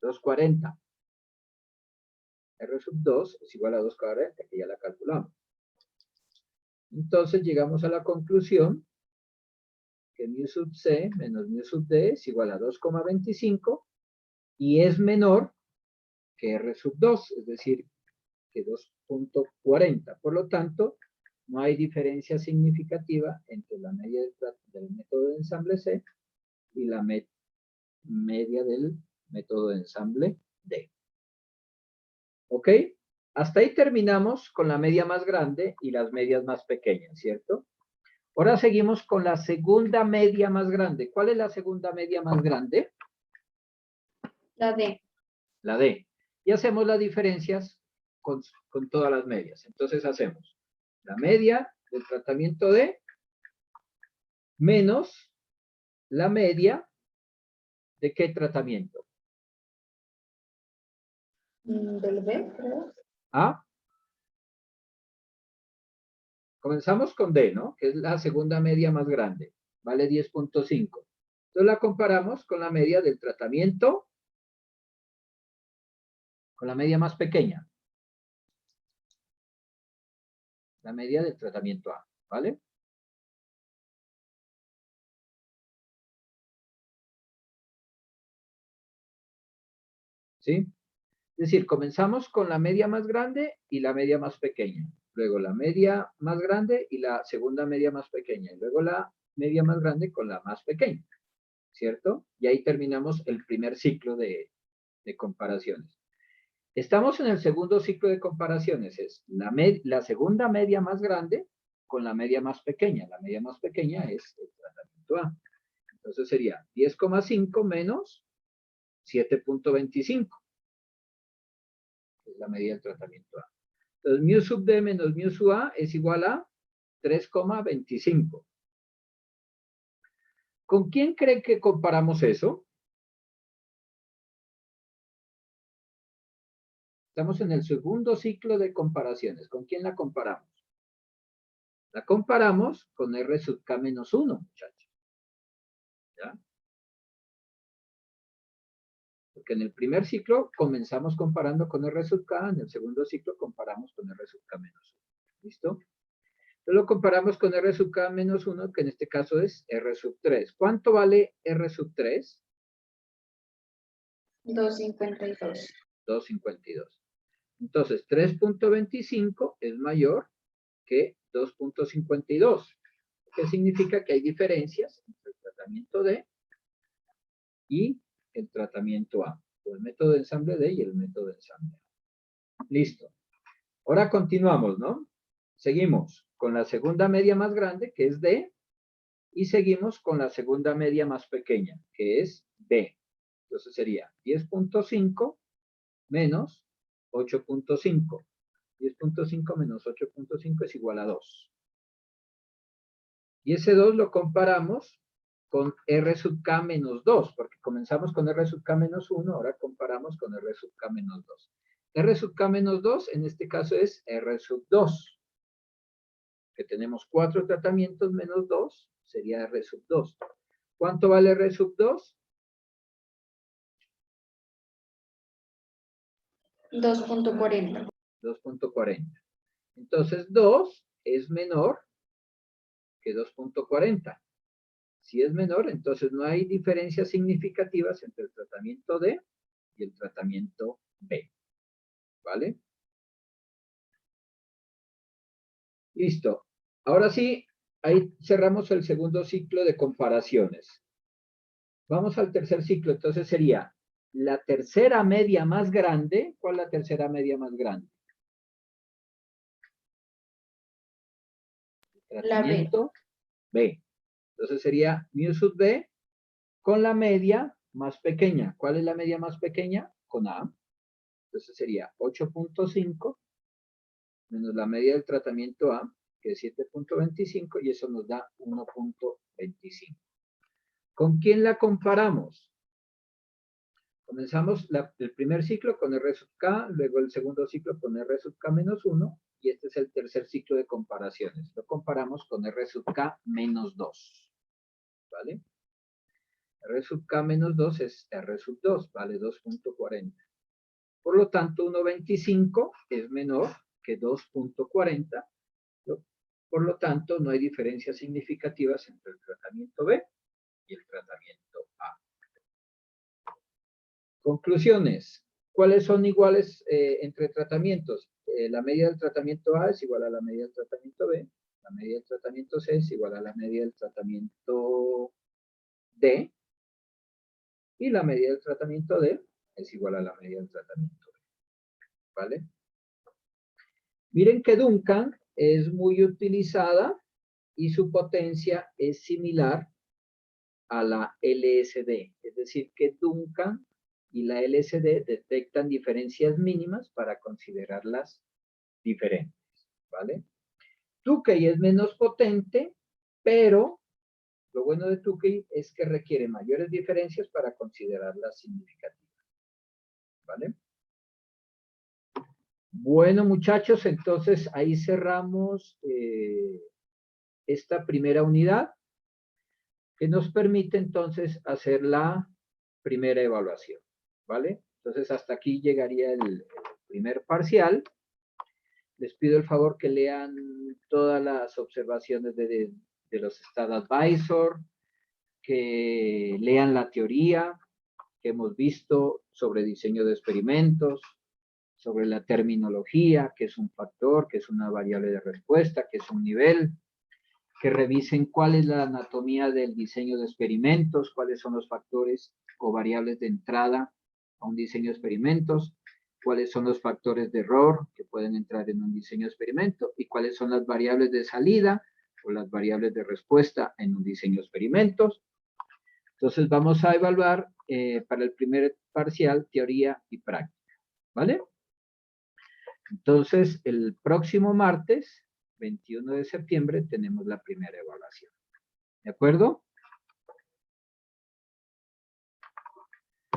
2,40. R sub 2 es igual a 2,40, que ya la calculamos. Entonces llegamos a la conclusión que mu sub C menos mu sub D es igual a 2,25 y es menor que R sub 2, es decir, que 2,40. Por lo tanto, no hay diferencia significativa entre la media del método de ensamble C y la media del método de ensamble D. ¿Ok? Hasta ahí terminamos con la media más grande y las medias más pequeñas, ¿cierto? Ahora seguimos con la segunda media más grande. ¿Cuál es la segunda media más grande? La D. La D. Y hacemos las diferencias con todas las medias. Entonces hacemos la media del tratamiento D menos la media de ¿qué tratamiento? Del B, creo. ¿Ah? Comenzamos con D, ¿no? Que es la segunda media más grande. Vale 10,5. Entonces la comparamos con la media del tratamiento, con la media más pequeña. La media del tratamiento A, ¿vale? ¿Sí? Es decir, comenzamos con la media más grande y la media más pequeña. Luego la media más grande y la segunda media más pequeña. Y luego la media más grande con la más pequeña. ¿Cierto? Y ahí terminamos el primer ciclo de comparaciones. Estamos en el segundo ciclo de comparaciones. Es la segunda media más grande con la media más pequeña. La media más pequeña es el tratamiento A. Entonces sería 10,5 menos 7,25. Es la medida del tratamiento A. Entonces, mu sub D menos mu sub A es igual a 3,25. ¿Con quién creen que comparamos eso? Estamos en el segundo ciclo de comparaciones. ¿Con quién la comparamos? La comparamos con R sub K menos 1, muchachos. ¿Ya? Porque en el primer ciclo comenzamos comparando con R sub K, en el segundo ciclo comparamos con R sub K menos 1. ¿Listo? Entonces lo comparamos con R sub K menos 1, que en este caso es R sub 3. ¿Cuánto vale R sub 3? 2.52. 2,52. Entonces, 3,25 es mayor que 2,52. ¿Qué significa? Que hay diferencias entre el tratamiento D y el tratamiento A. O el método de ensamble D y el método de ensamble A. Listo. Ahora continuamos, ¿no? Seguimos con la segunda media más grande, que es D, y seguimos con la segunda media más pequeña, que es B. Entonces sería 10.5 menos 8.5. 10.5 menos 8.5 es igual a 2. Y ese 2 lo comparamos con R sub K menos 2, porque comenzamos con R sub K menos 1, ahora comparamos con R sub K menos 2. R sub K menos 2, en este caso es R sub 2, que tenemos 4 tratamientos menos 2, sería R sub 2. ¿Cuánto vale R sub 2? 2.40. 2.40. Entonces 2 es menor que 2.40. Si es menor, entonces no hay diferencias significativas entre el tratamiento D y el tratamiento B. ¿Vale? Listo. Ahora sí, ahí cerramos el segundo ciclo de comparaciones. Vamos al tercer ciclo, entonces sería la tercera media más grande. ¿Cuál es la tercera media más grande? Tratamiento B. Entonces sería mu sub B con la media más pequeña. ¿Cuál es la media más pequeña? Con A. Entonces sería 8.5 menos la media del tratamiento A, que es 7.25, y eso nos da 1.25. ¿Con quién la comparamos? Comenzamos el primer ciclo con R sub K, luego el segundo ciclo con R sub K menos 1, y este es el tercer ciclo de comparaciones. Lo comparamos con R sub K menos 2. ¿Vale? R sub K menos 2 es R sub 2, vale 2.40. Por lo tanto, 1.25 es menor que 2.40. Por lo tanto, no hay diferencias significativas entre el tratamiento B y el tratamiento A. Conclusiones. ¿Cuáles son iguales entre tratamientos? La media del tratamiento A es igual a la media del tratamiento B. La media del tratamiento C es igual a la media del tratamiento D. Y la media del tratamiento D es igual a la media del tratamiento B. ¿Vale? Miren que Duncan es muy utilizada y su potencia es similar a la LSD. Es decir, que Duncan y la LSD detectan diferencias mínimas para considerarlas diferentes. ¿Vale? Tukey es menos potente, pero lo bueno de Tukey es que requiere mayores diferencias para considerarlas significativas. ¿Vale? Bueno, muchachos, entonces ahí cerramos esta primera unidad que nos permite entonces hacer la primera evaluación, ¿vale? Entonces hasta aquí llegaría el primer parcial. Les pido el favor que lean todas las observaciones de los Stat Advisor, que lean la teoría que hemos visto sobre diseño de experimentos, sobre la terminología, que es un factor, que es una variable de respuesta, que es un nivel, que revisen cuál es la anatomía del diseño de experimentos, cuáles son los factores o variables de entrada a un diseño de experimentos, cuáles son los factores de error que pueden entrar en un diseño de experimento y cuáles son las variables de salida o las variables de respuesta en un diseño de experimentos. Entonces vamos a evaluar para el primer parcial teoría y práctica, ¿vale? Entonces, el próximo martes, 21 de septiembre, tenemos la primera evaluación. ¿De acuerdo?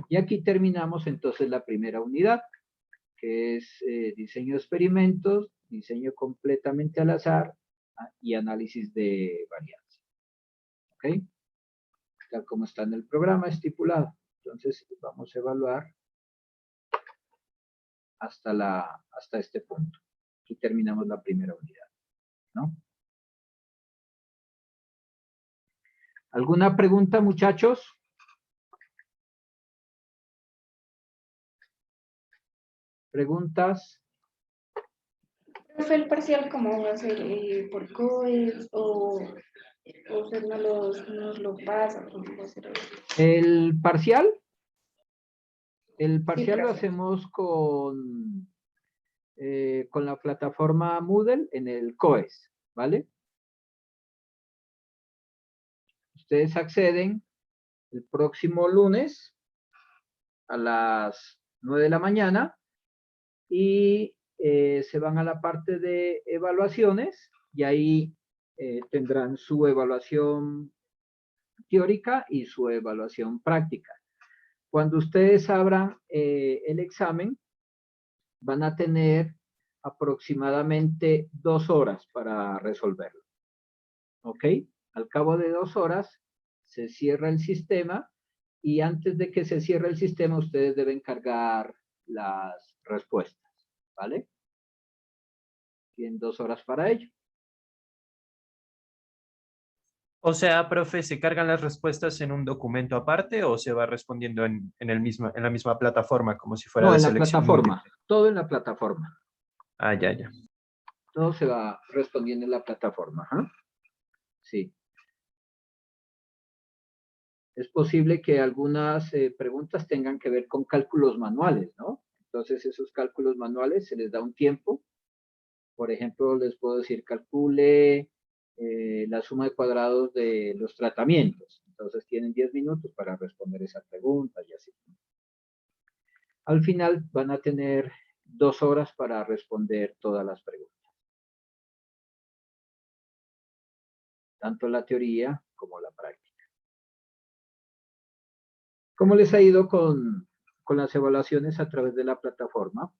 Y aquí terminamos entonces la primera unidad, que es diseño de experimentos, diseño completamente al azar y análisis de varianza. ¿Ok? Tal como está en el programa estipulado. Entonces, vamos a evaluar hasta este punto. Aquí terminamos la primera unidad, ¿no? ¿Alguna pregunta, muchachos? ¿Preguntas? ¿Profe, el parcial cómo va a ser? ¿Por COES o pero usted no nos lo pasa. ¿Cómo va a hacer eso? El parcial lo profe. hacemos con la plataforma Moodle en el COES, ¿vale? Ustedes acceden el próximo lunes a las 9 de la mañana y se van a la parte de evaluaciones y ahí tendrán su evaluación teórica y su evaluación práctica. Cuando ustedes abran el examen, van a tener aproximadamente 2 horas para resolverlo. ¿Ok? Al cabo de 2 horas se cierra el sistema y antes de que se cierre el sistema ustedes deben cargar las respuestas. ¿Vale? Tienen 2 horas para ello. O sea, profe, ¿se cargan las respuestas en un documento aparte o se va respondiendo en la misma plataforma como si fuera No, de en la selección plataforma. múltiple? Todo en la plataforma. Ah, ya, ya. Todo se va respondiendo en la plataforma. ¿Ah? Sí. Es posible que algunas preguntas tengan que ver con cálculos manuales, ¿no? Entonces, esos cálculos manuales se les da un tiempo. Por ejemplo, les puedo decir, calcule la suma de cuadrados de los tratamientos. Entonces, tienen 10 minutos para responder esa pregunta y así. Al final, van a tener 2 horas para responder todas las preguntas. Tanto la teoría como la práctica. ¿Cómo les ha ido con las evaluaciones a través de la plataforma?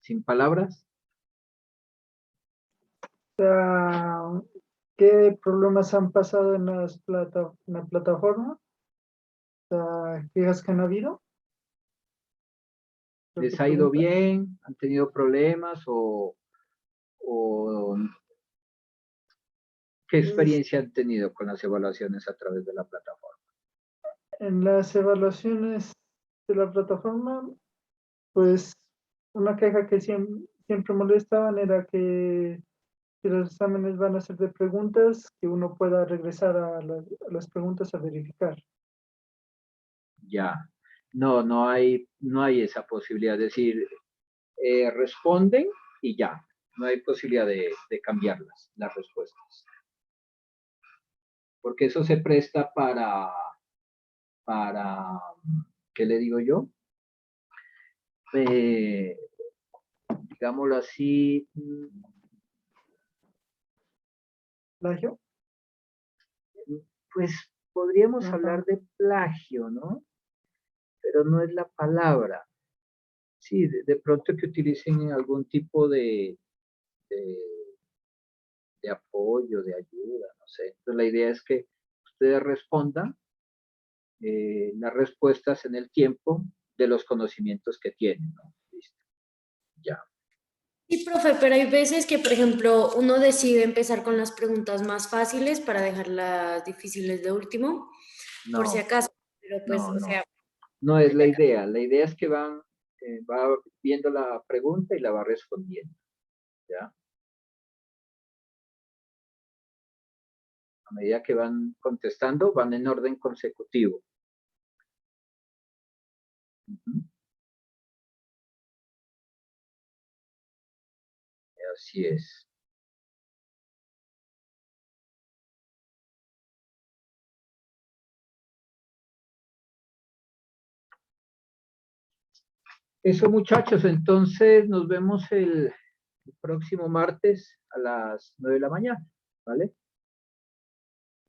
¿Sin palabras? ¿Qué problemas han pasado en la plataforma? ¿Quejas que han habido? ¿Les ha ido bien? ¿Han tenido problemas? ¿O qué experiencia han tenido con las evaluaciones a través de la plataforma? En las evaluaciones de la plataforma, pues una queja que siempre molestaban era que los exámenes van a ser de preguntas, que uno pueda regresar a las preguntas a verificar. Ya. No hay esa posibilidad. Es decir, responden y ya. No hay posibilidad de cambiarlas, las respuestas. Porque eso se presta para, ¿qué le digo yo? Digámoslo así, ¿Plagio? pues podríamos Ajá. hablar de plagio, ¿no? Pero no es la palabra. Sí, de pronto que utilicen algún tipo de apoyo, de ayuda, no sé. Entonces la idea es que ustedes respondan las respuestas en el tiempo de los conocimientos que tienen, ¿no? Listo. Ya. Sí, profe, pero hay veces que, por ejemplo, uno decide empezar con las preguntas más fáciles para dejar las difíciles de último, por si No, acaso, pero pues, no, o no. sea, No es la idea. La idea es que va viendo la pregunta y la va respondiendo. ¿Ya? A medida que van contestando, van en orden consecutivo. Ujú. Así es. Eso, muchachos, entonces nos vemos el próximo martes a las 9 de la mañana, ¿vale?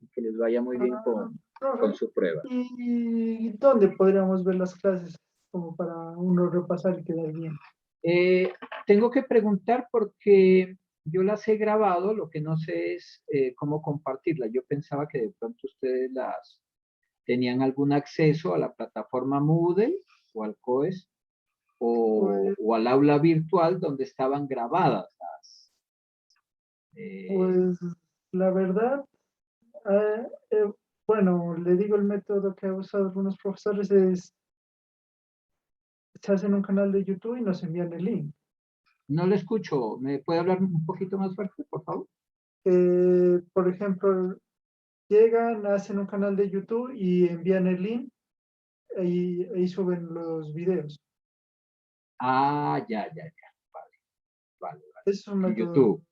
Y que les vaya muy bien con Profe, su prueba. ¿y dónde podríamos ver las clases como para uno repasar y quedar bien? Tengo que preguntar porque yo las he grabado, lo que no sé es cómo compartirlas. Yo pensaba que de pronto ustedes las tenían algún acceso a la plataforma Moodle o al COES o al aula virtual donde estaban grabadas las. Pues la verdad, eh, bueno, le digo el método que han usado algunos profesores es se hacen un canal de YouTube y nos envían el link. No le escucho. ¿Me puede hablar un poquito más fuerte, por favor? Por ejemplo, llegan, hacen un canal de YouTube y envían el link y ahí suben los videos. Ah, ya. Vale. Vale. Es un En método. YouTube.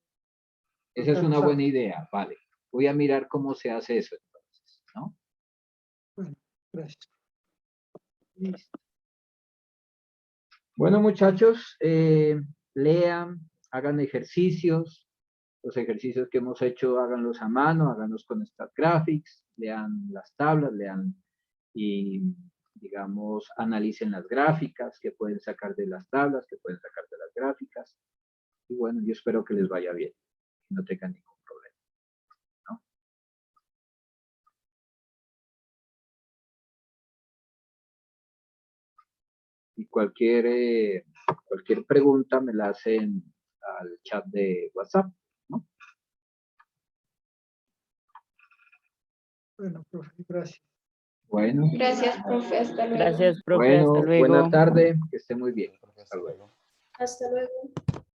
Esa es Pero, una o sea, buena idea. Vale. Voy a mirar cómo se hace eso entonces, ¿no? Bueno, gracias. Listo. Bueno, muchachos, lean, hagan ejercicios. Los ejercicios que hemos hecho, háganlos a mano, háganlos con StatGraphics, lean las tablas, lean y, digamos, analicen las gráficas que pueden sacar de las tablas, que pueden sacar de las gráficas. Y bueno, yo espero que les vaya bien, que no tengan ningún problema, ¿no? Y cualquier pregunta me la hacen al chat de WhatsApp, ¿no? Bueno, profe, gracias. Bueno, Gracias, profe. Hasta luego. Gracias, profe. Hasta bueno, luego. buena tarde, que esté muy bien. Hasta luego. Hasta luego.